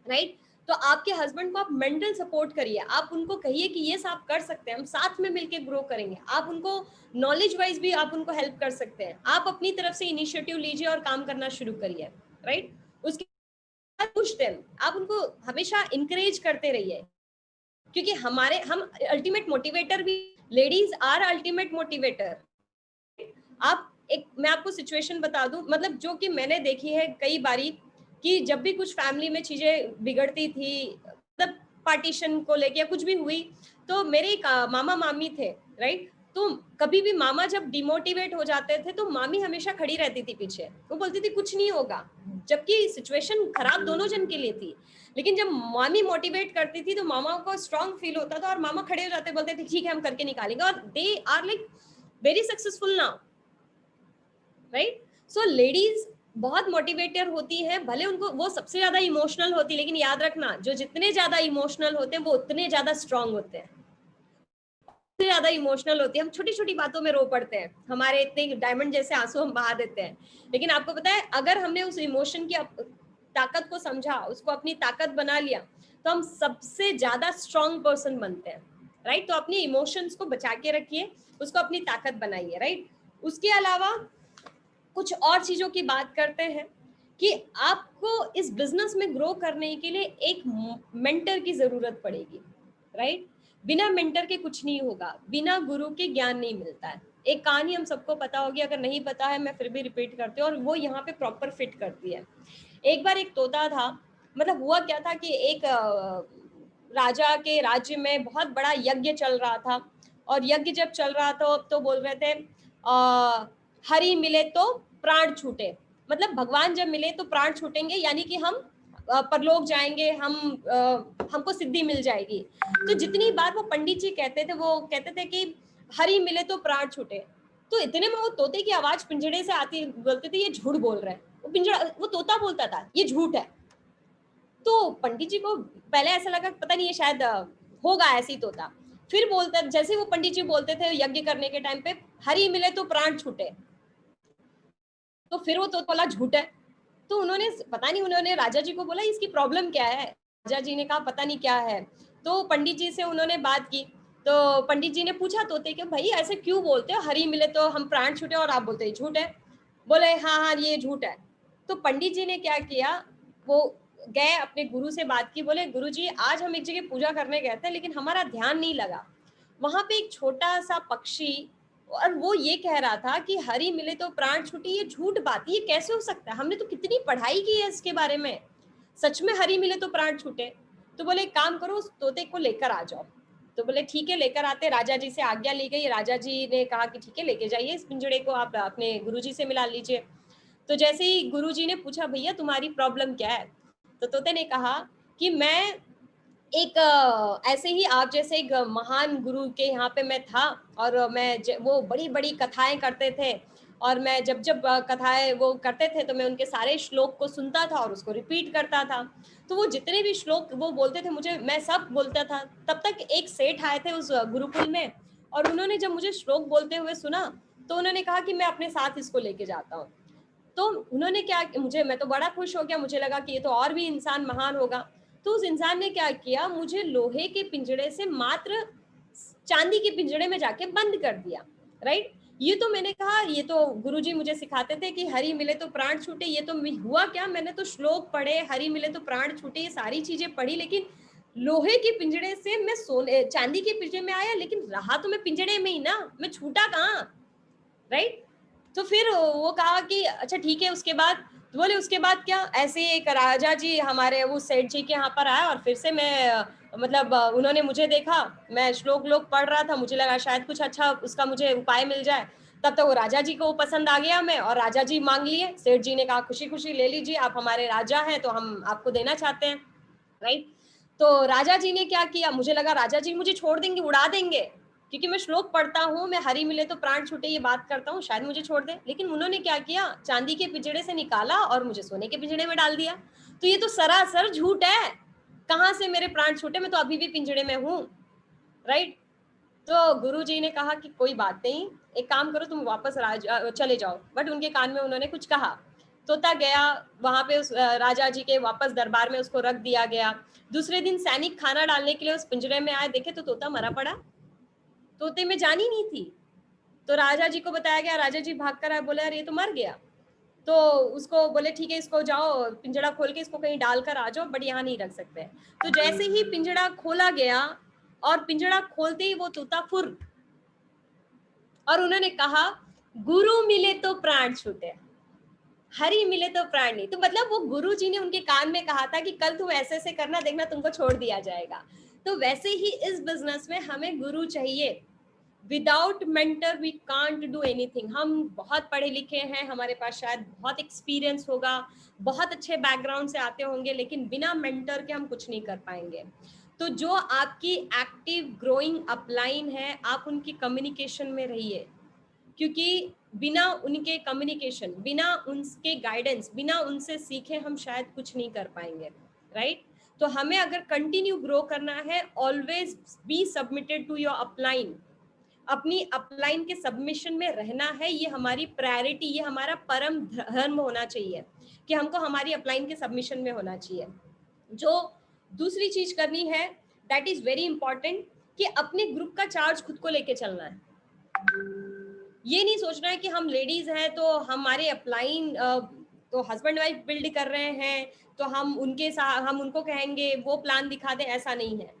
right? तो आपके हस्बैंड को आप मेंटल सपोर्ट करिए, आप उनको कहिए कि ये सब कर सकते हैं, हम साथ में मिलके ग्रो करेंगे। आप उनको नॉलेज वाइज भी आप उनको हेल्प कर सकते हैं। आप अपनी तरफ से इनिशिएटिव लीजिए और काम करना शुरू करिए, राइट? उसके बाद पुश देम, आप उनको हमेशा इंकरेज करते रहिए, क्योंकि हम अल्टीमेट मोटिवेटर भी, लेडीज आर अल्टीमेट मोटिवेटर। आप एक, मैं आपको सिचुएशन बता दूं, मतलब जो कि मैंने देखी है कई बारी, कि जब भी कुछ फैमिली में चीजें बिगड़ती थी, मतलब पार्टीशन को लेके या कुछ भी हुई, तो मेरे एक मामा मामी थे, राइट? तो कभी भी मामा जब डिमोटिवेट हो जाते थे तो मामी हमेशा खड़ी रहती थी पीछे, वो बोलती थी कुछ नहीं होगा, जबकि सिचुएशन खराब दोनों जन के लिए थी। लेकिन जब मामी मोटिवेट करती थी तो मामा को स्ट्रांग फील होता था और मामा खड़े हो जाते, बोलते थे ठीक है हम करके निकालेंगे, और they are like very successful now, right? So ladies बहुत मोटिवेटर होती हैं, भले उनको वो सबसे ज्यादा इमोशनल होती है, लेकिन याद रखना जो जितने ज्यादा इमोशनल होते हैं वो उतने ज्यादा स्ट्रांग होते हैं। ज्यादा इमोशनल होती है, हम छोटी छोटी बातों में रो पड़ते हैं, हमारे इतने डायमंड जैसे आंसू हम बहा देते हैं। लेकिन आपको पता है, अगर हमने उस इमोशन की ताकत को समझा, उसको अपनी ताकत बना लिया, तो हम सबसे ज्यादा स्ट्रांग पर्सन बनते हैं, राइट? तो अपने इमोशंस को बचा के रखिए, उसको अपनी ताकत बनाइए, राइट? उसके अलावा कुछ और चीजों की बात करते हैं कि आपको इस बिजनेस में ग्रो करने के लिए एक मेंटर की जरूरत पड़ेगी, राइट? बिना मेंटर के कुछ नहीं होगा, बिना गुरु के ज्ञान नहीं मिलता है। एक कहानी हम सबको पता होगी, अगर नहीं पता है मैं फिर भी रिपीट करती हूँ, और वो यहाँ पे प्रॉपर फिट करती है। एक बार एक तोता था, मतलब हुआ क्या था कि एक राजा के राज्य में बहुत बड़ा यज्ञ चल रहा था, और यज्ञ जब चल रहा था तो बोल रहे थे हरि मिले तो प्राण छूटे, मतलब भगवान जब मिले तो प्राण छूटेंगे, यानी कि हम परलोक जाएंगे, हमको सिद्धि मिल जाएगी। तो जितनी बार वो पंडित जी कहते थे, वो कहते थे कि हरि मिले तो प्राण छूटे, तो इतने में वो तोते की आवाज पिंजड़े से आती, बोलते थे ये झूठ बोल रहे हैं। वो तोता बोलता था ये झूठ है। तो पंडित जी को पहले ऐसा लगा पता नहीं ये शायद होगा ऐसे ही तोता। फिर बोलते, जैसे वो पंडित जी बोलते थे यज्ञ करने के टाइम पे हरि मिले तो प्राण छूटे, तो फिर वो तोता बोला झूठ है। तो उन्होंने पता नहीं, उन्होंने राजा जी को बोला इसकी प्रॉब्लम क्या है। राजा जी ने कहा पता नहीं क्या है। तो पंडित जी से उन्होंने बात की, तो पंडित जी ने पूछा तोते कि भाई ऐसे क्यों बोलते हो, हरि मिले तो हम प्राण छूटे और आप बोलते झूठ है। बोले हाँ हाँ ये झूठ है। तो पंडित जी ने क्या किया, वो गए अपने गुरु से बात की, बोले गुरु जी आज हम एक जगह पूजा करने गए थे लेकिन हमारा ध्यान नहीं लगा, वहां पे एक छोटा सा पक्षी, और वो ये कह रहा था कि हरि मिले तो प्राण छूटे, ये झूठ बात, ये कैसे हो सकता है, हमने तो कितनी पढ़ाई की है इसके बारे में, सच में हरि मिले तो प्राण छूटे। तो बोले एक काम करो उस तोते को लेकर आ जाओ। तो बोले ठीक है लेकर आते, राजा जी से आज्ञा ली गई, राजा जी ने कहा कि ठीक है लेके जाइए इस पिंजड़े को, आप अपने गुरुजी से मिला लीजिए। तो जैसे ही गुरुजी ने पूछा भैया तुम्हारी प्रॉब्लम क्या है, तो तोते ने कहा कि मैं एक ऐसे ही आप जैसे एक महान गुरु के यहाँ पे मैं था, और वो बड़ी बड़ी कथाएं करते थे, और मैं जब जब कथाएं वो करते थे तो मैं उनके सारे श्लोक को सुनता था और उसको रिपीट करता था। तो वो जितने भी श्लोक वो बोलते थे मुझे, मैं सब बोलता था। तब तक एक सेठ आए थे उस गुरुकुल में, और उन्होंने जब मुझे श्लोक बोलते हुए सुना तो उन्होंने कहा कि मैं अपने साथ इसको लेके जाता हूँ। तो उन्होंने क्या, मैं तो बड़ा खुश हो गया, मुझे लगा कि ये तो और भी इंसान महान होगा। तो उस इंसान ने क्या किया, मुझे लोहे के पिंजड़े से मात्र चांदी के पिंजड़े में जाके बंद कर दिया। राइट, ये तो मैंने कहा ये तो गुरुजी मुझे सिखाते थे कि हरि मिले तो प्राण छूटे, ये तो हुआ क्या, मैंने तो श्लोक पढ़े हरि मिले तो प्राण छूटे, ये सारी चीजें पढ़ी, लेकिन लोहे के पिंजड़े से मैं सोने चांदी के पिंजड़े में आया, लेकिन रहा तो मैं पिंजड़े में ही ना, मैं छूटा कहाँ। राइट, तो फिर वो कहा कि अच्छा ठीक है। उसके बाद तो बोले उसके बाद क्या, ऐसे एक राजा जी हमारे वो सेठ जी के यहाँ पर आया, और फिर से मैं मतलब उन्होंने मुझे देखा, मैं श्लोक लोक पढ़ रहा था, मुझे लगा शायद कुछ अच्छा उसका मुझे उपाय मिल जाए। तब तक वो राजा जी को पसंद आ गया मैं, और राजा जी मांग लिए। सेठ जी ने कहा खुशी खुशी ले लीजिए, आप हमारे राजा हैं तो हम आपको देना चाहते हैं। राइट, तो राजा जी ने क्या किया, मुझे लगा राजा जी मुझे छोड़ देंगे, उड़ा देंगे, क्योंकि मैं श्लोक पढ़ता हूँ, मैं हरि मिले तो प्राण छूटे ये बात करता हूँ, शायद मुझे छोड़ दे। लेकिन उन्होंने क्या किया, चांदी के पिंजड़े से निकाला और मुझे सोने के पिंजड़े में डाल दिया। तो ये तो सरासर झूठ है, कहाँ से मेरे प्राण छूटे, मैं तो अभी भी पिंजड़े में हूँ। राइट, तो गुरु जी ने कहा कि कोई बात नहीं, एक काम करो तुम वापस चले जाओ। बट उनके कान में उन्होंने कुछ कहा। तोता गया वहां पे, उस राजा जी के वापस दरबार में उसको रख दिया गया। दूसरे दिन सैनिक खाना डालने के लिए उस पिंजरे में आए, देखे तो तोता मरा पड़ा, तोते में जान ही नहीं थी। तो राजा जी को बताया गया, राजा जी भाग कर आए, बोले यार ये तो मर गया। तो उसको बोले ठीक है इसको जाओ पिंजड़ा खोल के इसको कहीं डालकर आ जाओ, बट यहाँ नहीं रख सकते। तो जैसे ही पिंजड़ा खोला गया, और पिंजड़ा खोलते ही वो तोता फुर, और उन्होंने कहा गुरु मिले तो प्राण छूटे, हरि मिले तो प्राण नहीं। तो मतलब वो गुरु जी ने उनके कान में कहा था कि कल तुम ऐसे ऐसे करना, देखना तुमको छोड़ दिया जाएगा। तो वैसे ही इस बिजनेस में हमें गुरु चाहिए। Without mentor we can't do anything. हम बहुत पढ़े लिखे हैं, हमारे पास शायद बहुत एक्सपीरियंस होगा, बहुत अच्छे बैकग्राउंड से आते होंगे, लेकिन बिना मेंटर के हम कुछ नहीं कर पाएंगे। तो जो आपकी एक्टिव ग्रोइंग अपलाइन है, आप उनकी कम्युनिकेशन में रहिए, क्योंकि बिना उनके कम्युनिकेशन, बिना उनके गाइडेंस, बिना उनसे सीखे हम शायद कुछ नहीं कर पाएंगे। राइट, तो हमें अगर कंटिन्यू ग्रो करना है, always be submitted to your upline, अपनी अपलाइन के सबमिशन में रहना है। ये हमारी प्रायोरिटी, ये हमारा परम धर्म होना चाहिए कि हमको हमारी अपलाइन के सबमिशन में होना चाहिए। जो दूसरी चीज करनी है, दैट इज वेरी इंपॉर्टेंट, कि अपने ग्रुप का चार्ज खुद को लेके चलना है। ये नहीं सोचना है कि हम लेडीज हैं तो हमारे अपलाइन तो हस्बैंड वाइफ बिल्ड कर रहे हैं, तो हम उनके साथ हम उनको कहेंगे वो प्लान दिखा दें, ऐसा नहीं है।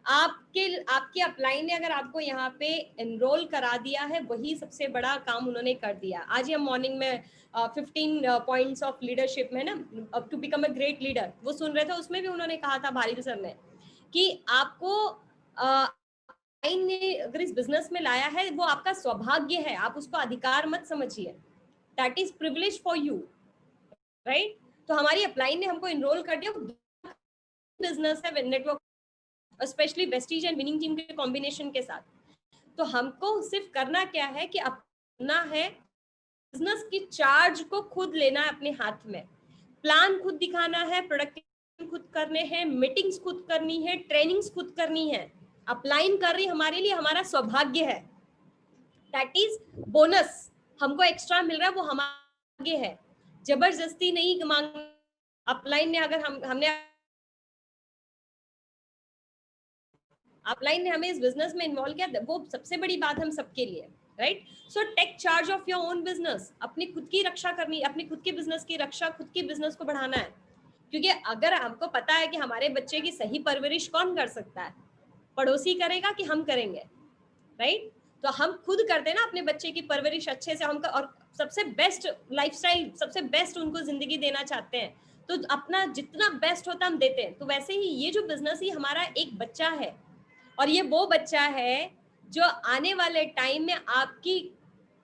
आपके अपलाइन ने अगर आपको यहाँ पे एनरोल करा दिया है, वही सबसे बड़ा काम उन्होंने कर दिया। आज ही हम मॉर्निंग में 15 पॉइंट्स ऑफ लीडरशिप में ना, to become a great leader, वो सुन रहे थे, उसमें भी उन्होंने कहा था भारी सर ने कि आपको ने अगर इस बिजनेस में लाया है, वो आपका सौभाग्य है, आप उसको अधिकार मत समझिए, that is privilege for you, right? तो हमारी अपलाइन ने हमको इनरोल कर दिया, बिजनेस है network, specially Vestige and winning team के कॉम्बिनेशन के साथ। तो हमको सिर्फ करना क्या है कि अपना है बिजनेस की चार्ज को खुद लेना है अपने हाथ में, प्लान खुद दिखाना है, प्रोडक्ट खुद करने हैं, मीटिंग्स खुद करनी है, ट्रेनिंग्स खुद करनी है। अपलाइन कर रही हमारे लिए हमारा सौभाग्य है, दैट इज बोनस, हमको एक्स्ट्रा मिल रहा है, वो हमारा भाग्य है, जबरदस्ती नहीं मांग। अपलाइन ने अगर हमने अपलाइन ने हमें इस बिजनेस में इन्वॉल्व किया, वो सबसे बड़ी बात हम सबके लिए, right? So take charge of your own business, अपनी खुद की रक्षा करनी, अपनी खुद की बिजनेस की रक्षा, खुद की बिजनेस को बढ़ाना है। क्योंकि अगर हमको पता है कि हमारे बच्चे की सही परवरिश कौन कर सकता है, पड़ोसी करेगा कि हम करेंगे, राइट? तो हम खुद करते हैं ना अपने बच्चे की परवरिश अच्छे से, हम और सबसे बेस्ट लाइफस्टाइल, सबसे बेस्ट उनको जिंदगी देना चाहते हैं, तो अपना जितना बेस्ट होता है हम देते हैं। तो वैसे ही ये जो बिजनेस ही हमारा एक बच्चा है, और ये वो बच्चा है जो आने वाले टाइम में आपकी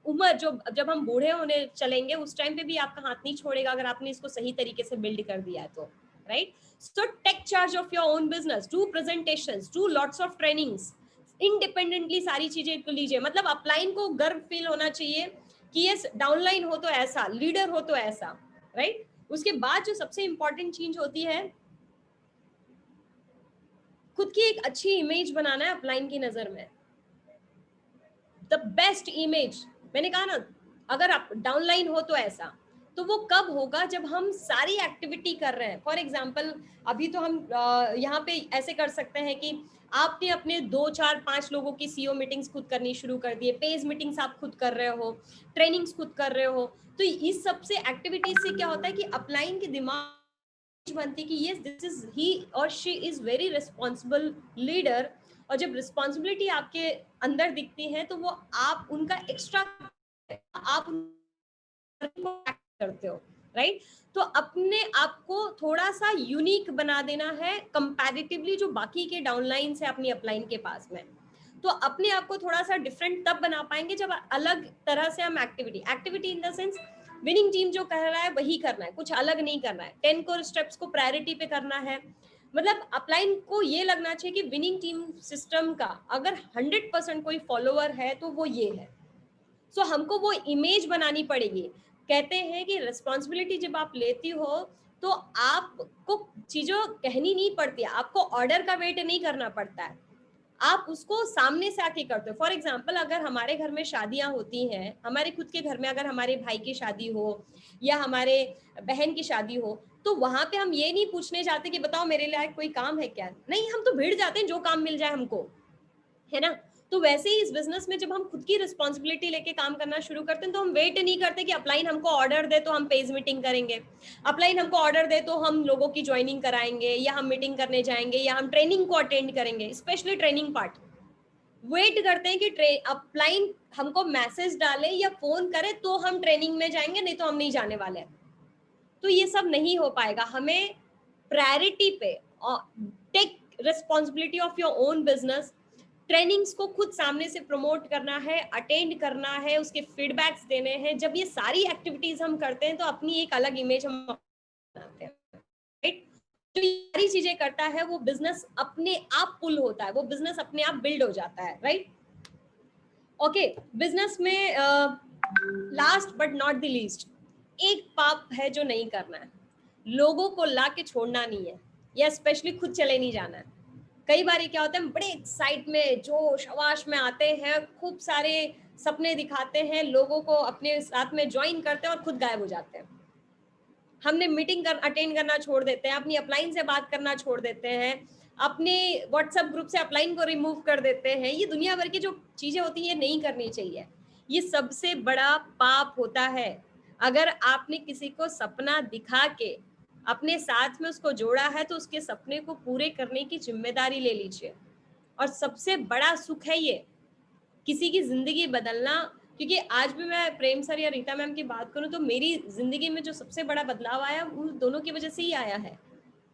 उम्र, जो जब हम बूढ़े होने चलेंगे उस टाइम पे भी आपका हाथ नहीं छोड़ेगा, अगर आपने इसको सही तरीके से बिल्ड कर दिया है तो, right? So take charge of your own business, do presentations, do lots of trainings, independently सारी चीजें को लीजिए। मतलब अपलाइन को गर्व फील होना चाहिए कि ये डाउनलाइन हो तो ऐसा, लीडर हो तो ऐसा, राइट? उसके बाद जो सबसे इंपॉर्टेंट चीज होती है, खुद की एक अच्छी इमेज बनाना है अपलाइन की नजर में, द बेस्ट इमेज। मैंने कहा ना, अगर आप डाउनलाइन हो तो ऐसा, तो वो कब होगा जब हम सारी एक्टिविटी कर रहे हैं। फॉर एग्जाम्पल अभी तो हम यहाँ पे ऐसे कर सकते हैं कि आपने अपने 2 4 5 लोगों की सीईओ मीटिंग्स खुद करनी शुरू कर दी है, पेज मीटिंग्स आप खुद कर रहे हो, ट्रेनिंग्स खुद कर रहे हो। तो इस सबसे एक्टिविटीज से क्या होता है कि अपलाइन के दिमाग बनती है कि ये दिस इज ही और she is very responsible leader. और जब रिस्पॉन्सिबिलिटी आपके अंदर दिखती है तो वो आप उनका एक्स्ट्रा आप करते हो, राइट? तो अपने आप को थोड़ा सा यूनिक बना देना है कंपैरेटिवली जो बाकी के डाउनलाइन है अपनी अपलाइन के पास में। तो अपने आप को थोड़ा सा डिफरेंट तब बना पाएंगे जब अलग तरह से हम activity in the sense winning team जो कह रहा है वही करना है, कुछ अलग नहीं करना है, 10 कोर स्टेप्स को प्रायोरिटी पे करना है। मतलब अपलाइन को ये लगना चाहिए कि विनिंग टीम सिस्टम का अगर 100% कोई फॉलोअर है तो वो ये है। सो हमको वो इमेज बनानी पड़ेगी। कहते हैं कि रिस्पॉन्सिबिलिटी जब आप लेती हो तो आपको चीजों कहनी नहीं पड़ती, आपको ऑर्डर का वेट नहीं करना पड़ता है, आप उसको सामने से आके करते हो। फॉर एग्जाम्पल अगर हमारे घर में शादियां होती हैं, हमारे खुद के घर में अगर हमारे भाई की शादी हो या हमारे बहन की शादी हो, तो वहां पे हम ये नहीं पूछने जाते कि बताओ मेरे लिए कोई काम है क्या, नहीं, हम तो भिड़ जाते हैं जो काम मिल जाए हमको, है ना? तो वैसे ही इस बिजनेस में जब हम खुद की रिस्पॉन्सिबिलिटी लेके काम करना शुरू करते हैं तो हम वेट नहीं करते कि अपलाइन हमको ऑर्डर दे तो हम पेज मीटिंग करेंगे, अपलाइन हमको ऑर्डर दे तो हम लोगों की ज्वाइनिंग कराएंगे या हम मीटिंग करने जाएंगे या हम ट्रेनिंग को अटेंड करेंगे, स्पेशली ट्रेनिंग पार्ट। वेट करते हैं कि अपलाइन हमको मैसेज डाले या फोन करे तो हम ट्रेनिंग में जाएंगे, नहीं तो हम नहीं जाने वाले। तो ये सब नहीं हो पाएगा। हमें प्रायोरिटी पे take responsibility of your own business, trainings को खुद सामने से प्रमोट करना है, अटेंड करना है, उसके फीडबैक्स देने हैं। जब ये सारी एक्टिविटीज हम करते हैं तो अपनी एक अलग इमेज हम बनाते हैं, राइट? जो ये सारी चीजें करता है वो बिजनेस अपने आप पुल होता है, वो बिजनेस अपने आप बिल्ड हो जाता है, राइट? ओके, बिजनेस में last but not the least एक पाप है जो नहीं करना है, लोगों को ला के छोड़ना नहीं है, या स्पेशली खुद चले नहीं जाना है। कई बार क्या होता है, बड़े एक्साइट में जोश आवाश में आते हैं, खूब सारे सपने दिखाते हैं, लोगों को अपने साथ में ज्वाइन करते हैं और खुद गायब हो जाते हैं। हमने मीटिंग अटेंड करना छोड़ देते हैं, अपनी अपलाइन से बात करना छोड़ देते हैं, अपने व्हाट्सएप ग्रुप से अपलाइन को रिमूव कर देते हैं। ये दुनिया भर की जो चीजें होती हैं ये नहीं करनी चाहिए, ये सबसे बड़ा पाप होता है। अगर आपने किसी को सपना दिखा के अपने साथ में उसको जोड़ा है तो उसके सपने को पूरे करने की जिम्मेदारी ले लीजिए। और सबसे बड़ा सुख है ये, किसी की जिंदगी बदलना। क्योंकि आज भी मैं प्रेम सर या रीता मैम की बात करूं तो मेरी जिंदगी में जो सबसे बड़ा बदलाव आया उन दोनों की वजह से ही आया है।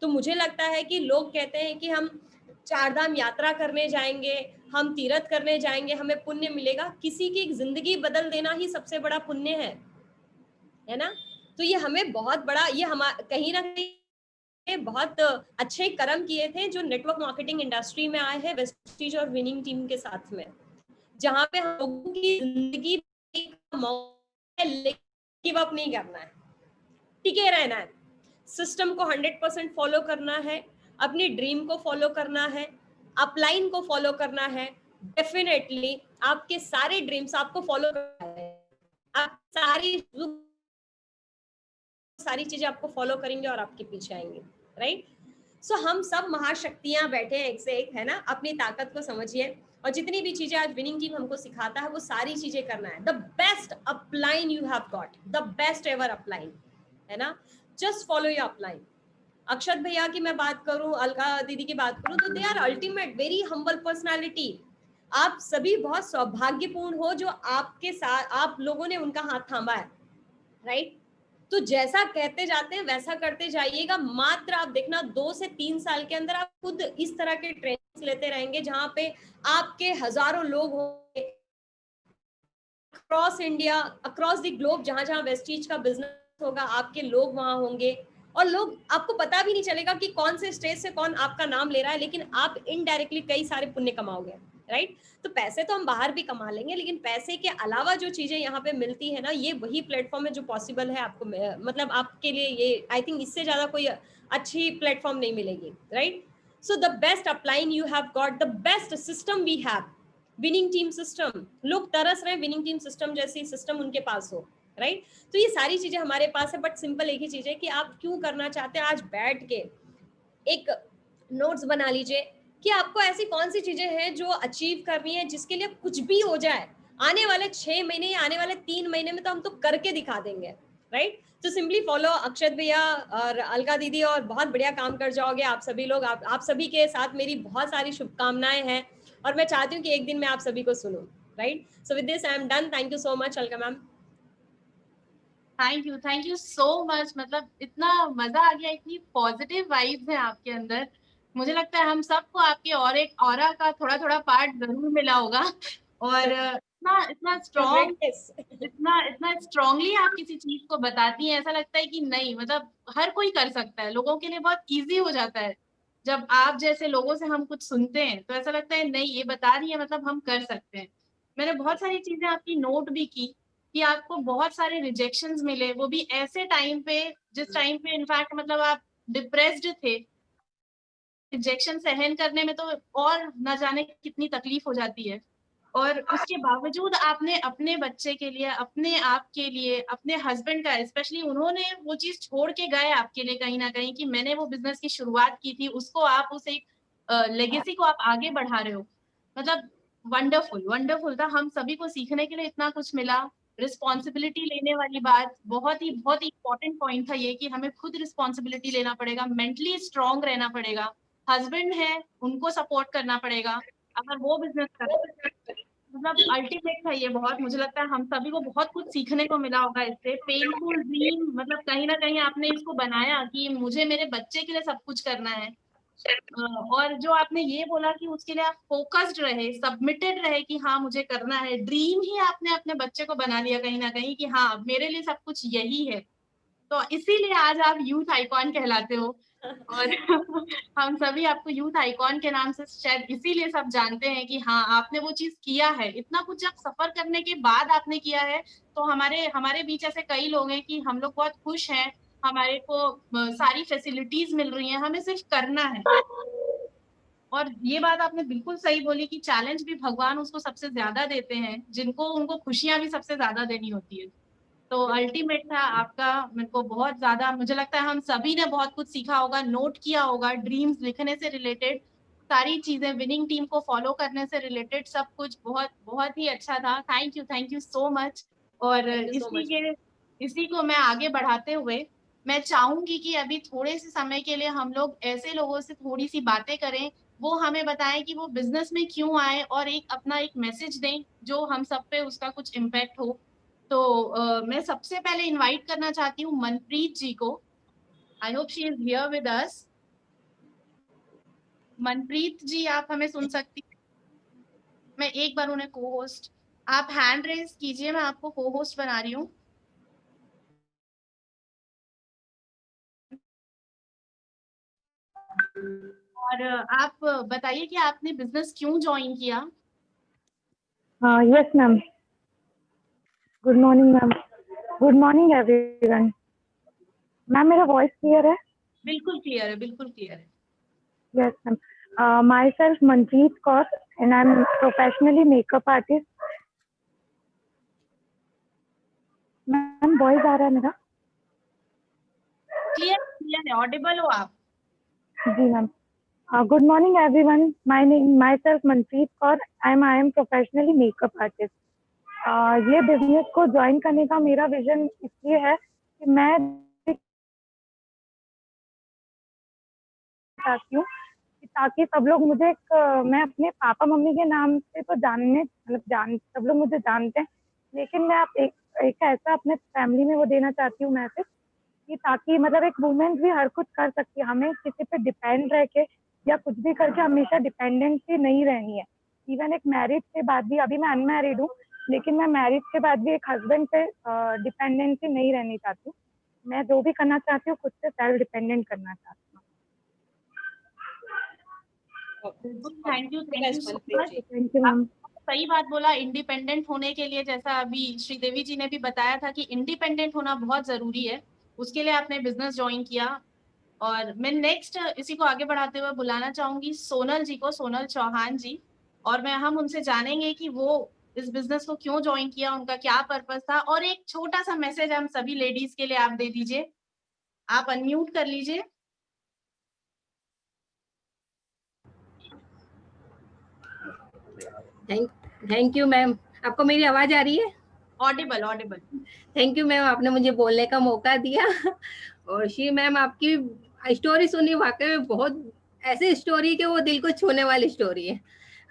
तो मुझे लगता है कि लोग कहते हैं कि हम चार धाम यात्रा करने जाएंगे, हम तीर्थ करने जाएंगे, हमें पुण्य मिलेगा। किसी की जिंदगी बदल देना ही सबसे बड़ा पुण्य है ना। तो ये हमें बहुत बड़ा, ये हम कहीं ना कहीं बहुत अच्छे कर्म किए थे जो नेटवर्क मार्केटिंग इंडस्ट्री में आए हैं वेस्टीज और विनिंग टीम के साथ में, जहां पे हम लोगों की जिंदगी गिव अप नहीं करना है, टिके रहना है, सिस्टम को 100% फॉलो करना है, अपनी ड्रीम को फॉलो करना है, अपलाइन को फॉलो करना है। डेफिनेटली आपके सारे ड्रीम्स आपको फॉलो करना है, आप सारी चीजें आपको फॉलो करेंगे और आपके पीछे आएंगे, राइट। सो हम सब महाशक्तियां बैठे हैं एक से एक, है ना। अपनी ताकत को समझिए और जितनी भी चीजें आज विनिंग टीम हमको सिखाता है वो सारी चीजें करना है। The best upline you have got, the best ever upline, है ना। Just follow your upline. Akshat भैया की मैं बात करूं, अलका दीदी की बात करूं, तो they are ultimate very humble personality. आप सभी बहुत सौभाग्यपूर्ण हो जो आपके साथ आप लोगों ने उनका हाथ थामा है, राइट। तो जैसा कहते जाते हैं वैसा करते जाइएगा। मात्र आप देखना 2 से 3 साल के अंदर आप खुद इस तरह के ट्रेनिंग्स लेते रहेंगे जहां पे आपके हजारों लोग होंगे across India, across the globe, जहां जहां वेस्टीज का बिजनेस होगा आपके लोग वहां होंगे और लोग आपको पता भी नहीं चलेगा कि कौन से स्टेज से कौन आपका नाम ले रहा है, लेकिन आप इनडायरेक्टली कई सारे पुण्य कमाओगे, राइट। तो पैसे तो हम बाहर भी कमा लेंगे, लेकिन पैसे के अलावा जो चीजें यहाँ पे मिलती है ना, ये वही प्लेटफॉर्म है जो पॉसिबल है आपको, मतलब आपके लिए ये आई थिंक इससे ज्यादा कोई अच्छी प्लेटफॉर्म नहीं मिलेगी, right. So the best upline you have got, the best system we have, winning team system. लोग तरस रहे हैं विनिंग टीम सिस्टम जैसी सिस्टम उनके पास हो, राइट। तो ये सारी चीजें हमारे पास है, बट सिंपल एक ही चीज है कि आप क्यों करना चाहते हैं। आज बैठ के एक नोट्स बना लीजिए कि आपको ऐसी कौन सी चीजें हैं जो अचीव करनी है, जिसके लिए कुछ भी हो जाए आने वाले 6 महीने या आने वाले 3 महीने में तो हम तो करके दिखा देंगे, राइट। तो सिंपली फॉलो अक्षत भैया और अलका दीदी और बहुत बढ़िया काम कर जाओगे आप सभी लोग। आप सभी के साथ मेरी बहुत सारी शुभकामनाएं हैं और मैं चाहती हूँ कि एक दिन मैं आप सभी को सुनूं, right. So with this I am done. Thank you so much Alka ma'am. Thank you so much. मतलब इतना मजा आ गया, इतनी पॉजिटिव वाइब्स है आपके अंदर। मुझे लगता है हम सबको आपके और एक ऑरा का थोड़ा थोड़ा पार्ट जरूर मिला होगा। और इतना इतना स्ट्रॉन्ग, इतना इतना स्ट्रांगली आप किसी चीज को बताती हैं, ऐसा लगता है कि नहीं, मतलब हर कोई कर सकता है। लोगों के लिए बहुत इजी हो जाता है जब आप जैसे लोगों से हम कुछ सुनते हैं, तो ऐसा लगता है नहीं ये बता रही है मतलब हम कर सकते हैं। मैंने बहुत सारी चीजें आपकी नोट भी की कि आपको बहुत सारे रिजेक्शंस मिले, वो भी ऐसे टाइम पे जिस टाइम पे इनफैक्ट मतलब आप डिप्रेस्ड थे। रिजेक्शन सहन करने में तो और न जाने कितनी तकलीफ हो जाती है, और उसके बावजूद आपने अपने बच्चे के लिए, अपने आप के लिए, अपने हस्बैंड का स्पेशली, उन्होंने वो चीज छोड़ के गए आपके लिए कहीं ना कहीं कि मैंने वो बिजनेस की शुरुआत की थी, उसको आप उस एक लेगेसी को आप आगे बढ़ा रहे हो। मतलब वंडरफुल वंडरफुल था। हम सभी को सीखने के लिए इतना कुछ मिला। रिस्पॉन्सिबिलिटी लेने वाली बात बहुत ही इंपॉर्टेंट पॉइंट था ये कि हमें खुद रिस्पॉन्सिबिलिटी लेना पड़ेगा, मेंटली स्ट्रांग रहना पड़ेगा। हस्बैंड है उनको सपोर्ट करना पड़ेगा अगर वो बिजनेस कर, मतलब अल्टीमेट था ये। बहुत मुझे लगता है हम सभी को बहुत कुछ सीखने को मिला होगा इससे। पेनफुल ड्रीम, मतलब कहीं ना कहीं आपने इसको बनाया कि मुझे मेरे बच्चे के लिए सब कुछ करना है। और जो आपने ये बोला कि उसके लिए आप फोकस्ड रहे, सबमिटेड रहे कि हाँ मुझे करना है, ड्रीम ही आपने अपने बच्चे को बना लिया कहीं ना कहीं कि हाँ मेरे लिए सब कुछ यही है। तो इसीलिए आज आप यूथ आइकॉन कहलाते हो। और हम सभी आपको यूथ आइकॉन के नाम से शायद इसीलिए सब जानते हैं कि हाँ आपने वो चीज किया है। इतना कुछ जब सफर करने के बाद आपने किया है, तो हमारे हमारे बीच ऐसे कई लोग हैं कि हम लोग बहुत खुश हैं, हमारे को सारी फैसिलिटीज मिल रही हैं, हमें सिर्फ करना है। और ये बात आपने बिल्कुल सही बोली कि चैलेंज भी भगवान उसको सबसे ज्यादा देते हैं जिनको उनको खुशियां भी सबसे ज्यादा देनी होती है। तो अल्टीमेट था आपका। मेरे को बहुत ज्यादा, मुझे लगता है हम सभी ने बहुत कुछ सीखा होगा, नोट किया होगा, ड्रीम्स लिखने से रिलेटेड सारी चीजें, विनिंग टीम को फॉलो करने से रिलेटेड सब कुछ बहुत बहुत ही अच्छा था। Thank you so much. और थैंक यू सो मच। इसी को मैं आगे बढ़ाते हुए मैं चाहूंगी कि अभी थोड़े से समय के लिए हम लोग ऐसे लोगों से थोड़ी सी बातें करें, वो हमें बताएं कि वो बिजनेस में क्यों आए और एक अपना एक मैसेज दें जो हम सब पे उसका कुछ इम्पैक्ट हो। तो मैं सबसे पहले इनवाइट करना चाहती हूँ मनप्रीत जी को। I hope she is here with us. Manpreet ji, आप हमें सुन सकती हैं? मैं एक बार उन्हें को होस्ट, आप हैंड रेज कीजिए, मैं आपको को होस्ट बना रही हूँ। और आप बताइए कि आपने बिजनेस क्यों ज्वाइन किया? Yes ma'am, good morning ma'am, good morning everyone. Ma'am मेरा वॉइस क्लियर है? बिल्कुल क्लियर है, बिल्कुल क्लियर है। Yes ma'am, myself Manpreet Kaur and I am professionally makeup artist. Ma'am voice आ रहा है मेरा? क्लियर क्लियर है, ऑडिबल हो आप? जी ma'am, good morning everyone, myself Manpreet Kaur, I am professionally makeup artist. ये बिजनेस को ज्वाइन करने का मेरा विजन इसलिए है कि मैं चाहती हूँ कि ताकि सब लोग मुझे मैं अपने पापा मम्मी के नाम से तो सब लोग मुझे जानते हैं, लेकिन मैं आप एक ऐसा अपने फैमिली में वो देना चाहती हूँ मैसेज कि ताकि मतलब एक वुमेन भी हर कुछ कर सकती है, हमें किसी पे डिपेंड रह के या कुछ भी करके हमेशा डिपेंडेंसी नहीं रहनी है। इवन एक मैरिज के बाद भी, अभी मैं अनमैरिड हूँ, लेकिन मैं मैरिज के बाद भी एक हस्बैंड पे डिपेंडेंसी नहीं रहनी चाहती हूँ। मैं जो भी करना चाहती हूँ खुद से सेल्फ डिपेंडेंट करना चाहती हूँ। बिल्कुल, thank you so much. Thank you ma'am. सही बात बोला, इंडिपेंडेंट होने के लिए, जैसा अभी श्रीदेवी जी ने भी बताया था कि इंडिपेंडेंट होना बहुत जरूरी है, उसके लिए आपने बिजनेस ज्वाइन किया। और मैं नेक्स्ट इसी को आगे बढ़ाते हुए बुलाना चाहूंगी सोनल जी को, सोनल चौहान जी। और हम उनसे जानेंगे कि वो इस बिजनेस को क्यों ज्वाइन किया, उनका क्या पर्पस था, और एक छोटा सा मैसेज हम सभी लेडीज के लिए आप दे दीजिए। आप अनम्यूट कर लीजिए। Thank you ma'am. आपको मेरी आवाज आ रही है? Audible, Audible. Thank you ma'am, आपने मुझे बोलने का मौका दिया। और श्री मैम, आपकी स्टोरी सुनी, वाकई में बहुत ऐसी स्टोरी कि वो दिल को छूने वाली स्टोरी है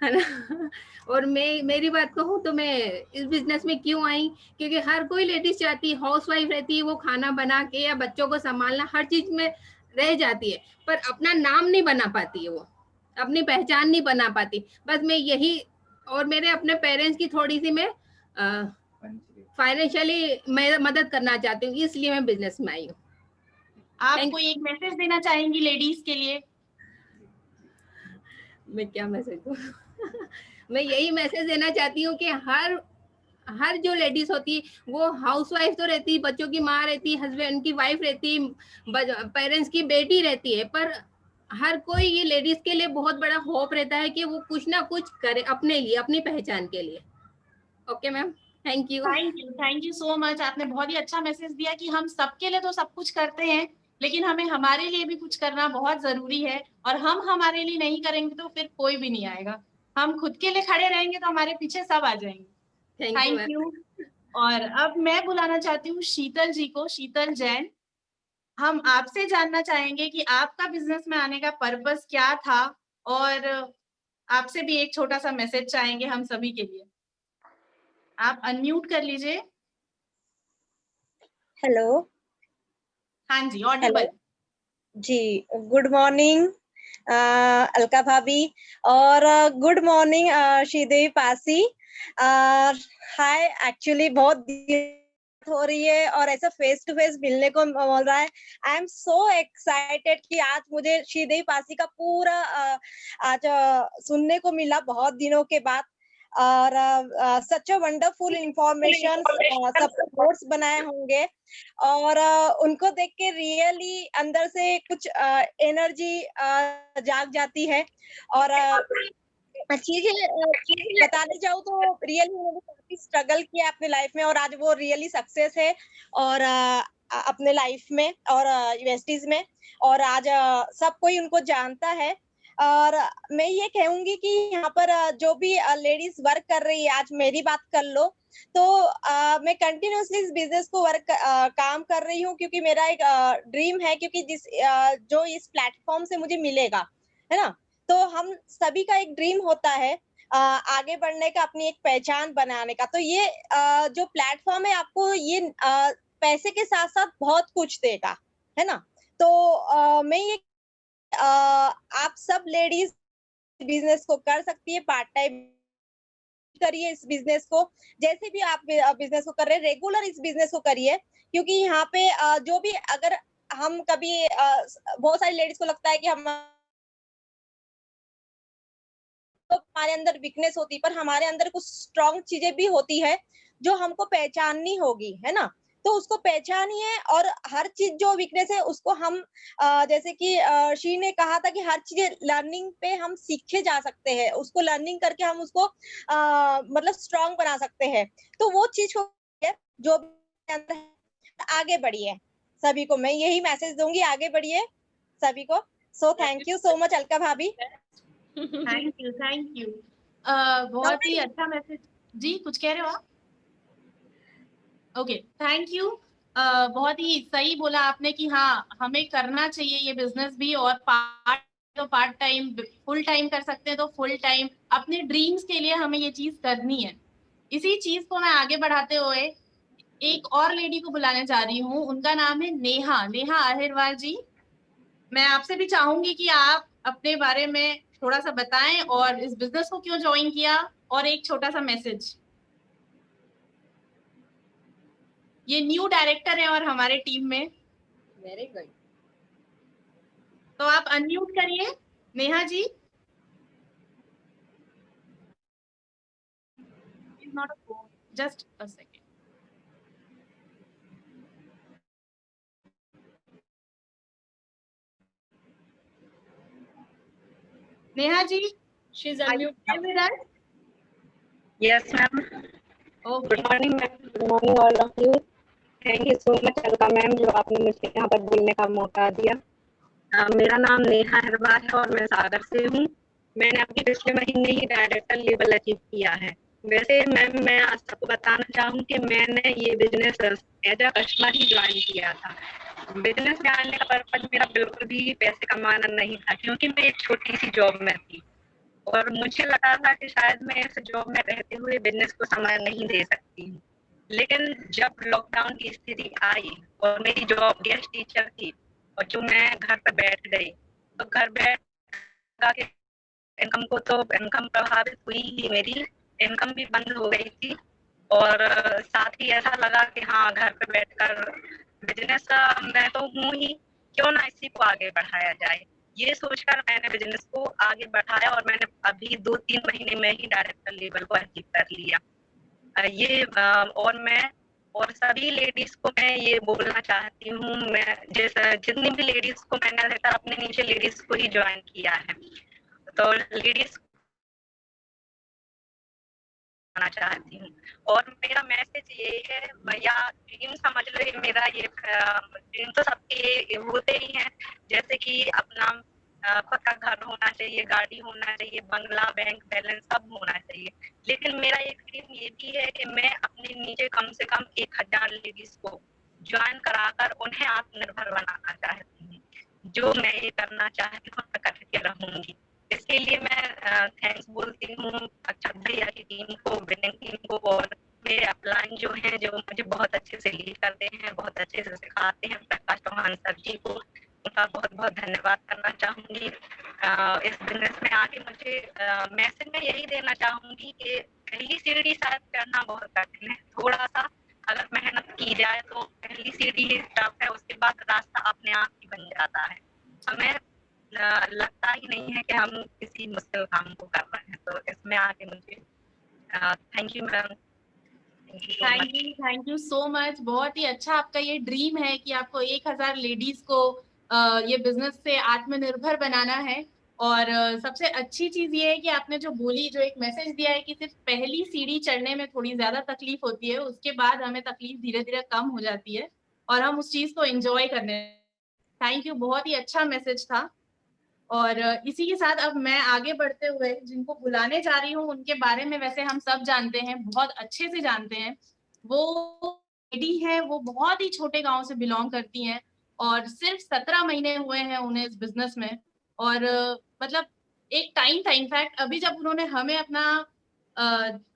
ना। और मेरी बात कहूँ तो मैं इस बिजनेस में क्यों आई, क्योंकि हर कोई लेडीज चाहती है, हाउस वाइफ रहती है, वो खाना बना के या बच्चों को संभालना हर चीज में रह जाती है, पर अपना नाम नहीं बना पाती है, वो अपनी पहचान नहीं बना पाती। बस मैं यही, और मेरे अपने पेरेंट्स की थोड़ी सी मैं फाइनेंशियली मैं मदद करना चाहती हूँ, इसलिए मैं बिजनेस में आई हूँ। आप कोई एक मैसेज देना चाहेंगी लेडीज के लिए? मैं क्या मैसेज दूँ? मैं यही मैसेज देना चाहती हूँ कि हर जो लेडीज होती है वो हाउस वाइफ तो रहती, बच्चों की माँ रहती, हस्बैंड की वाइफ रहती, पेरेंट्स की बेटी रहती है, पर हर कोई ये लेडीज के लिए बहुत बड़ा होप रहता है कि वो कुछ ना कुछ करे अपने लिए, अपनी पहचान के लिए। Okay ma'am, thank you. Thank you so much. आपने बहुत ही अच्छा मैसेज दिया कि हम सबके लिए तो सब कुछ करते हैं, लेकिन हमें हमारे लिए भी कुछ करना बहुत जरूरी है, और हम हमारे लिए नहीं करेंगे तो फिर कोई भी नहीं आएगा। हम खुद के लिए खड़े रहेंगे तो हमारे पीछे सब आ जाएंगे। Thank you thank ma'am. You. और अब मैं बुलाना चाहती हूँ शीतल जी को, शीतल जैन। हम आपसे जानना चाहेंगे कि आपका बिजनेस में आने का पर्पस क्या था, और आपसे भी एक छोटा सा मैसेज चाहेंगे हम सभी के लिए। आप अनम्यूट कर लीजिए। हेलो। हाँ जी, हेलो ऑडिबल। जी, गुड मॉर्निंग अलका भाभी, और गुड मॉर्निंग श्रीदेवी पासी। हाय, एक्चुअली बहुत देर हो रही है और ऐसा फेस टू फेस मिलने को मिल रहा है। आई एम सो एक्साइटेड कि आज मुझे श्रीदेवी पासी का पूरा आज सुनने को मिला बहुत दिनों के बाद। और सच अ वंडरफुल इंफॉर्मेशन, सब नोट्स बनाए होंगे, और उनको देख के रियली अंदर से कुछ एनर्जी जाग जाती है। और चीजें बताने जाऊँ तो रियली उन्होंने काफी स्ट्रगल किया अपने लाइफ में, और आज वो रियली सक्सेस है और अपने लाइफ में और यूनिवर्सिटीज में, और आज सब कोई उनको जानता है। और मैं ये कहूंगी कि यहाँ पर जो भी लेडीज वर्क कर रही है, आज मेरी बात कर लो तो मैं कंटिन्यूअसली इस बिजनेस को काम कर रही हूँ, क्योंकि मेरा एक ड्रीम है, क्योंकि जो इस प्लेटफॉर्म से मुझे मिलेगा, है ना, तो हम सभी का एक ड्रीम होता है आगे बढ़ने का, अपनी एक पहचान बनाने का। तो ये जो प्लेटफॉर्म है आपको ये पैसे के साथ साथ बहुत कुछ देगा, है ना। तो मैं ये आप सब लेडीज बिजनेस को कर सकती है, पार्ट टाइम करिए इस बिजनेस को, जैसे भी आप बिजनेस को कर रहे हैं रेगुलर इस बिजनेस को करिए, क्योंकि यहाँ पे जो भी अगर हम कभी बहुत सारी लेडीज को लगता है कि हम तो हमारे अंदर वीकनेस होती है, पर हमारे अंदर कुछ स्ट्रॉन्ग चीजें भी होती है जो हमको पहचाननी होगी, है ना। तो उसको पहचानिए और हर चीज जो वीकनेस है उसको हम जैसे कि शी ने कहा था कि हर चीज लर्निंग पे हम सीखे जा सकते हैं, उसको लर्निंग करके हम उसको मतलब स्ट्रॉन्ग बना सकते हैं। तो वो चीज को जो भी अंदर है, आगे बढ़िए। सभी को मैं यही मैसेज दूंगी, आगे बढ़िए सभी को। So thank you so much Alka भाभी। Thank you, thank you. बहुत ही अच्छा मैसेज। जी कुछ कह रहे हो आप? Okay, thank you. बहुत ही सही बोला आपने कि हाँ हमें करना चाहिए ये बिजनेस भी, और पार्ट टाइम, फुल टाइम कर सकते हैं तो फुल टाइम, अपने ड्रीम्स के लिए हमें ये चीज करनी है। इसी चीज को मैं आगे बढ़ाते हुए एक और लेडी को बुलाने जा रही हूँ, उनका नाम है नेहा, नेहा अहिरवार जी। मैं आपसे भी चाहूंगी कि आप अपने बारे में थोड़ा सा बताएं और इस बिजनेस को क्यों ज्वाइन किया, और एक छोटा सा मैसेज। ये न्यू डायरेक्टर है और हमारे टीम में। Very good. तो आप अनम्यूट करिए Neha ji. Is not a phone, just a second. Neha ji, she is are you unmute. there with us? Yes, ma'am. Okay. Good morning, ma'am. Good morning, all of you. Thank you so much, Alka ma'am, जो आपने मुझे यहाँ पर बोलने का मौका दिया। मेरा नाम नेहा अहिरवार है और मैं सागर से हूँ। मैंने अभी पिछले महीने ही डायरेक्टर लेवल अचीव किया है। वैसे मैम मैं आज सबको बताना चाहूँ कि मैंने ये बिजनेस एज अ कस्टमर ही ज्वाइन किया था। बिजनेस में आने का पर्पज मेरा बिल्कुल भी पैसे कमाना नहीं था, क्योंकि मैं एक छोटी सी जॉब में थी और मुझे लगा था कि शायद मैं इस जॉब में रहते हुए बिजनेस को समय नहीं दे सकती हूँ। लेकिन जब लॉकडाउन की स्थिति आई और मेरी जॉब गेस्ट टीचर थी और जो मैं घर पर बैठ गई, तो घर बैठ के इनकम प्रभावित हुई ही, मेरी इनकम भी बंद हो गई थी। और साथ ही ऐसा लगा कि हाँ घर पे बैठकर बिजनेस मैं तो हूँ ही, क्यों ना इसी को आगे बढ़ाया जाए। ये सोचकर मैंने बिजनेस को आगे बढ़ाया और मैंने अभी 2-3 महीने में ही डायरेक्टर लेवल को अचीव कर लिया। ये और मैं और सभी लेडीज को मैं ये बोलना चाहती हूँ, मैं जैसे जितनी भी लेडीज को मैंने अपने नीचे लेडीज को ही ज्वाइन किया है, तो लेडीज चाहती हूँ। और मेरा मैसेज ये है, भैया ड्रीम समझ लो, ये मेरा ये ड्रीम तो सबके होते ही हैं, जैसे कि अपना खुद का घर होना चाहिए, गाड़ी होना चाहिए, बंगला, बैंक बैलेंस सब होना चाहिए। लेकिन मेरा एक ड्रीम ये भी है कि मैं अपने नीचे कम से कम 1000 लेडीज को ज्वाइन कराकर उन्हें आत्मनिर्भर बनाना चाहती हूँ। जो मैं ये करना चाहती हूँ, मैं करके रहूंगी। इसके लिए मैं थैंक्स बोलती हूँ अक्षत भैया की टीम को, विनिंग टीम को, और मेरे अपलाइन जो हैं, जो मुझे बहुत अच्छे से लीड करते हैं, बहुत अच्छे से सिखाते हैं, प्रकाश चौहान सर जी को, उनका बहुत बहुत धन्यवाद करना चाहूंगी। इस बिजनेस में आके मुझे मैसेज में यही देना चाहूंगी कि पहली सीढ़ी शायद करना बहुत कठिन है, थोड़ा सा अगर मेहनत की जाए तो पहली सीढ़ी ही टफ है, उसके बाद रास्ता अपने आप ही बन जाता है। हमें लगता ही नहीं है कि हम किसी मुश्किल काम को कर रहे हैं। तो इसमें आके मुझे thank you ma'am, thank you so much. बहुत ही अच्छा आपका ये ड्रीम है कि आपको 1000 लेडीज को ये बिजनेस से आत्मनिर्भर बनाना है। और सबसे अच्छी चीज ये है कि आपने जो बोली, जो एक मैसेज दिया है कि सिर्फ पहली सीढ़ी चढ़ने में थोड़ी ज्यादा तकलीफ होती है, उसके बाद हमें तकलीफ धीरे धीरे कम हो जाती है और हम उस चीज को एंजॉय करने। थैंक यू, बहुत ही अच्छा मैसेज था। और इसी के साथ अब मैं आगे बढ़ते हुए जिनको बुलाने जा रही हूँ उनके बारे में वैसे हम सब जानते हैं, बहुत अच्छे से जानते हैं। वो लेडी है, वो बहुत ही छोटे गांव से बिलोंग करती हैं और सिर्फ 17 महीने हुए हैं उन्हें इस बिजनेस में। और मतलब एक टाइम था, इनफैक्ट अभी जब उन्होंने हमें अपना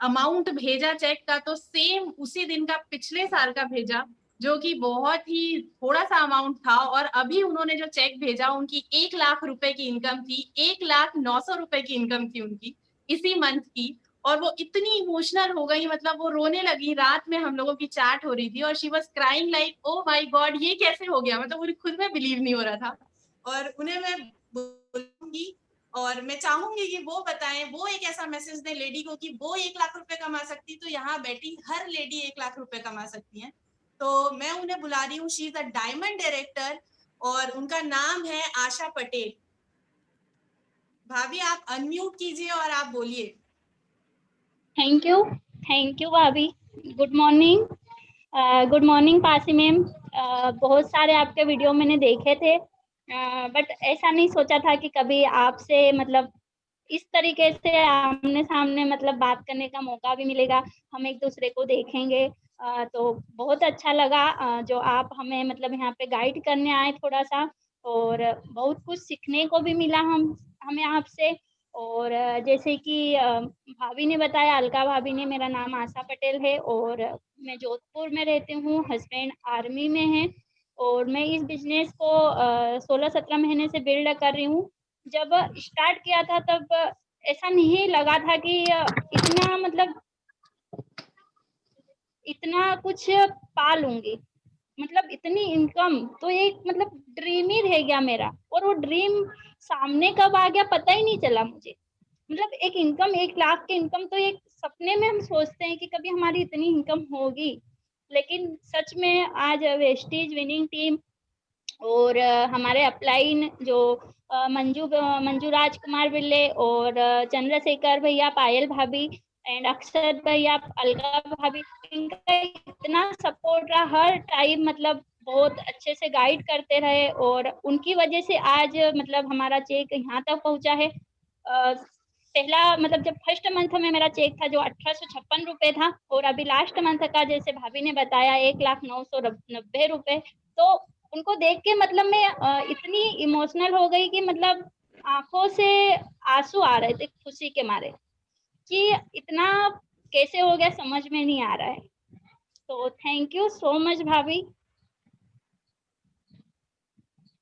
अमाउंट भेजा चेक का, तो सेम उसी दिन का पिछले साल का भेजा। जो कि बहुत ही थोड़ा सा अमाउंट था। और अभी उन्होंने जो चेक भेजा, उनकी 1 लाख रुपए की इनकम थी, 1,09,000 रुपए की इनकम थी उनकी इसी मंथ की। और वो इतनी इमोशनल हो गई, मतलब वो रोने लगी। रात में हम लोगों की चैट हो रही थी और she was crying like oh my God, ये कैसे हो गया, मतलब मुझे खुद में बिलीव नहीं हो रहा था। और उन्हें मैं बोलूंगी और मैं चाहूंगी कि वो बताएं, वो एक ऐसा मैसेज दें लेडी को कि वो 1 लाख रुपए कमा सकती, तो यहाँ बैठी हर लेडी 1 लाख रुपए कमा सकती है। तो मैं उन्हें बुला रही हूँ। She is a diamond director और उनका नाम है आशा पटेल। भाभी आप अनम्यूट कीजिए और आप बोलिए। थैंक यू भाभी। Good morning Pasi ma'am. बहुत सारे आपके वीडियो मैंने देखे थे, बट ऐसा नहीं सोचा था कि कभी आपसे मतलब इस तरीके से आमने सामने मतलब बात करने का मौका भी मिलेगा, हम एक दूसरे को देखेंगे। तो बहुत अच्छा लगा जो आप हमें मतलब यहाँ पे गाइड करने आए थोड़ा सा, और बहुत कुछ सीखने को भी मिला हमें आपसे। और जैसे कि भाभी ने बताया, अलका भाभी ने, मेरा नाम आशा पटेल है और मैं जोधपुर में रहती हूँ, हस्बैंड आर्मी में है। और मैं इस बिजनेस को 16-17 महीने से बिल्ड कर रही हूँ। जब स्टार्ट किया था तब ऐसा नहीं लगा था कि इतना मतलब इतना कुछ पा लूंगी, मतलब इतनी इनकम। तो एक मतलब ड्रीम ही रह गया मेरा, और वो ड्रीम सामने कब आ गया पता ही नहीं चला मुझे। मतलब एक इनकम, 1 लाख की इनकम तो एक सपने में हम सोचते हैं कि कभी हमारी इतनी इनकम होगी, लेकिन सच में आज वेस्टीज विनिंग टीम और हमारे अपलाइन जो मंजू राजकुमार बिल्ले और चंद्रशेखर भैया, पायल भाभी एंड अक्षर भैया, अलका भाभी, इनका इतना सपोर्ट रहा हर टाइम, मतलब बहुत अच्छे से गाइड करते रहे। और उनकी वजह से आज मतलब हमारा चेक यहाँ तक पहुँचा है। पहला मतलब जब फर्स्ट मंथ में मेरा चेक था जो 1856 रुपए था, और अभी लास्ट मंथ का जैसे भाभी ने बताया 1,09,90 रुपए। तो उनको देख के मतलब मैं इतनी इमोशनल हो गई कि मतलब आंखों से आंसू आ रहे थे खुशी के मारे, कि इतना कैसे हो गया समझ में नहीं आ रहा है। तो थैंक यू सो मच भाभी।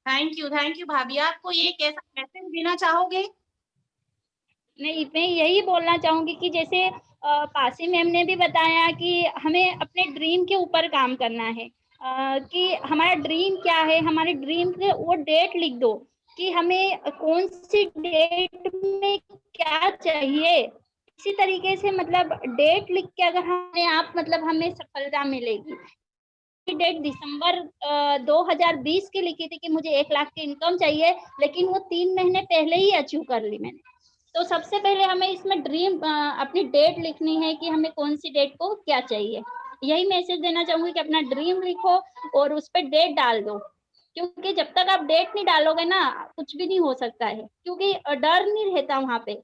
थैंक यू भाभी। आपको ये कैसा मैसेज देना चाहोगे? नहीं, मैं यही बोलना चाहूंगी कि जैसे पासी मैम ने भी बताया कि हमें अपने ड्रीम के ऊपर काम करना है, कि हमारा ड्रीम क्या है, हमारे ड्रीम के वो डेट लिख दो कि हमें कौन सी डेट में क्या चाहिए। इसी तरीके से मतलब डेट लिख के अगर हमें आप मतलब हमें सफलता मिलेगी। डेट दिसंबर 2020 की लिखी थी कि मुझे 1 लाख की इनकम चाहिए, लेकिन वो 3 महीने पहले ही अचीव कर ली मैंने। तो सबसे पहले हमें इसमें ड्रीम अपनी डेट लिखनी है कि हमें कौन सी डेट को क्या चाहिए। यही मैसेज देना चाहूंगी कि अपना ड्रीम लिखो और उस पर डेट डाल दो, क्योंकि जब तक आप डेट नहीं डालोगे ना कुछ भी नहीं हो सकता है, क्योंकि डर नहीं रहता वहां पे।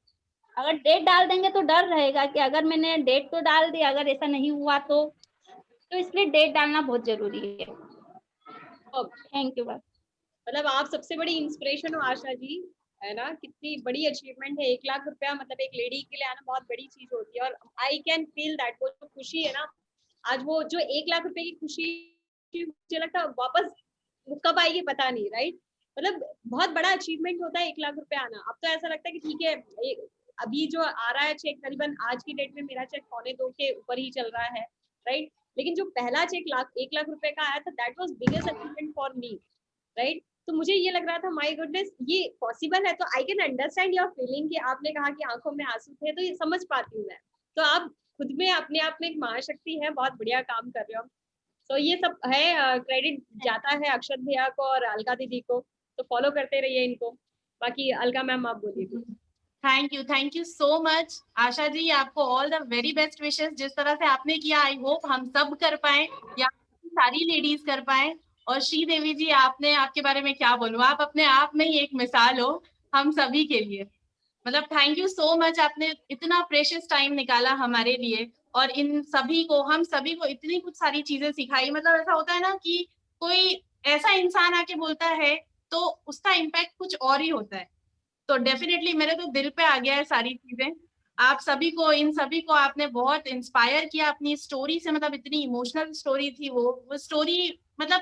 अगर डेट डाल देंगे तो डर रहेगा कि अगर मैंने डेट तो डाल दी, अगर ऐसा नहीं हुआ तो इसलिए डेट डालना बहुत जरूरी है। Thank you. मतलब आप सबसे बड़ी इंस्पिरेशन हो आशा जी, है ना। कितनी बड़ी अचीवमेंट है, 1 लाख रुपया मतलब एक लेडी के लिए आना बहुत बड़ी चीज होती है। और आई कैन फील दैट, वो जो खुशी है ना आज, वो जो 1 लाख रुपए की खुशी मुझे लगता है वापस वो कब आएगी पता नहीं, राइट। मतलब बहुत बड़ा अचीवमेंट होता है 1 लाख रुपया आना। अब तो ऐसा लगता है कि ठीक है, अभी जो आ रहा है चेक, करीबन आज की डेट में मेरा चेक 2.25 के ऊपर ही चल रहा है, राइट। लेकिन जो पहला चेक 1 लाख रुपए का आया था, that was biggest achievement for me, right. तो मुझे ये लग रहा था माय गुडनेस ये पॉसिबल है। तो I can understand your feeling कि आपने कहा कि आंखों में आंसू थे, तो ये समझ पाती हूँ मैं। तो आप खुद में अपने आप में एक महाशक्ति है, बहुत बढ़िया काम कर रहे हो। तो ये सब है, क्रेडिट जाता है अक्षत भैया को और अलका दीदी को, तो फॉलो करते रहिए इनको। बाकी अलका मैम आप बोलिए। Thank you so much Asha ji. आपको all the very best wishes. जिस तरह से आपने किया, आई होप हम सब कर पाए, या सारी लेडीज कर पाए। और श्रीदेवी जी, आपने, आपके बारे में क्या बोलूं, आप अपने आप में ही एक मिसाल हो हम सभी के लिए। मतलब थैंक यू सो मच, आपने इतना प्रेशियस टाइम निकाला हमारे लिए, और इन सभी को, हम सभी को इतनी कुछ सारी चीजें सिखाई। मतलब ऐसा होता है ना कि कोई ऐसा इंसान आके बोलता है तो उसका इम्पैक्ट कुछ और ही होता है। तो डेफिनेटली मेरे तो दिल पे आ गया है सारी चीजें। आप सभी को, इन सभी को आपने बहुत इंस्पायर किया अपनी स्टोरी से, मतलब इतनी इमोशनल स्टोरी थी वो स्टोरी, मतलब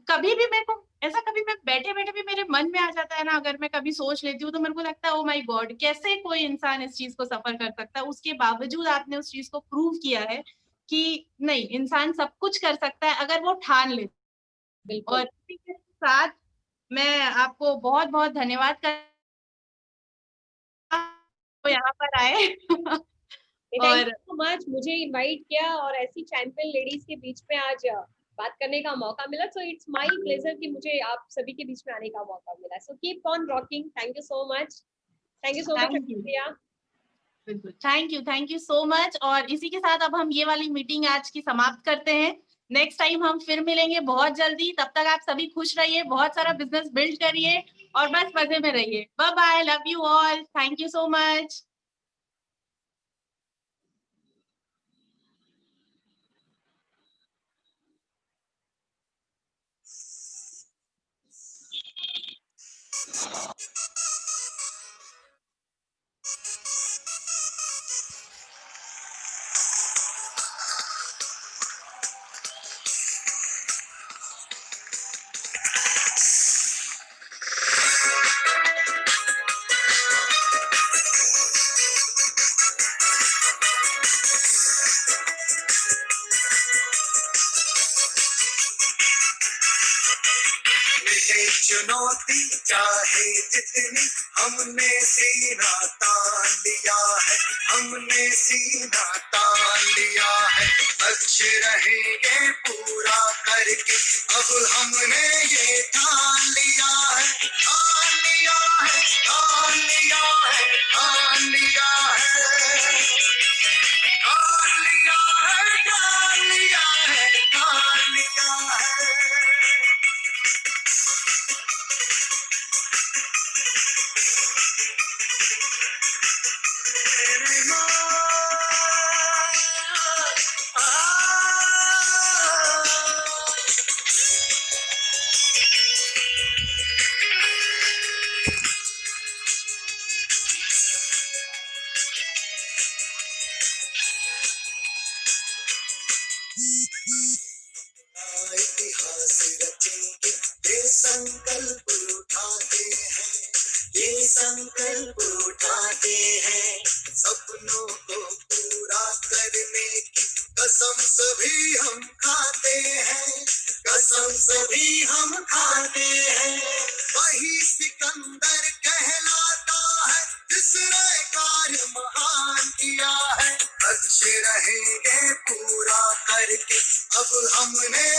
कभी भी मेरे को ऐसा, कभी मैं बैठे बैठे भी मेरे मन में आ जाता है ना, अगर मैं कभी सोच लेती हूँ तो मेरे को लगता है ओ माय गॉड, कैसे कोई इंसान इस चीज को सफर कर सकता है। उसके बावजूद आपने उस चीज को प्रूव किया है कि नहीं, इंसान सब कुछ कर सकता है अगर वो ठान ले। बिल्कुल। और इसी के साथ मैं आपको बहुत बहुत धन्यवाद कर तो यहाँ पर आए थैंक और यू सो मच, मुझे इनवाइट किया और ऐसी चैंपियन लेडीज के बीच में आज बात करने का मौका मिला। सो इट्स माय प्लेजर कि मुझे आप सभी के बीच में आने का मौका मिला। So keep on rocking. Thank you so much. Thank you so much thank you. Priya. बिल्कुल, थैंक यू सो मच। और इसी के साथ अब हम ये वाली मीटिंग आज की समाप्त करते हैं। नेक्स्ट टाइम हम फिर मिलेंगे बहुत जल्दी। तब तक आप सभी खुश रहिए, बहुत सारा बिजनेस बिल्ड करिए और बस मजे में रहिए। Bye bye, love you all, thank you so much. चुनौती चाहे जितनी, हमने सीना तान लिया है, हमने सीना तान लिया है। लक्ष्य रहेंगे पूरा करके, अब हमने ये ठान लिया है, ठान लिया है, ठान लिया है, ठान लिया है, ठान लिया है, ठान लिया है, ठान लिया है। इतिहास रचेंगे, ये संकल्प उठाते हैं, ये संकल्प उठाते हैं। सपनों को पूरा करने की कसम सभी हम खाते हैं, कसम सभी हम खाते हैं। वही सिकंदर कहलाता है जिसने कार्य महान किया है। लक्ष्य रहेंगे पूरा करके, अब हमने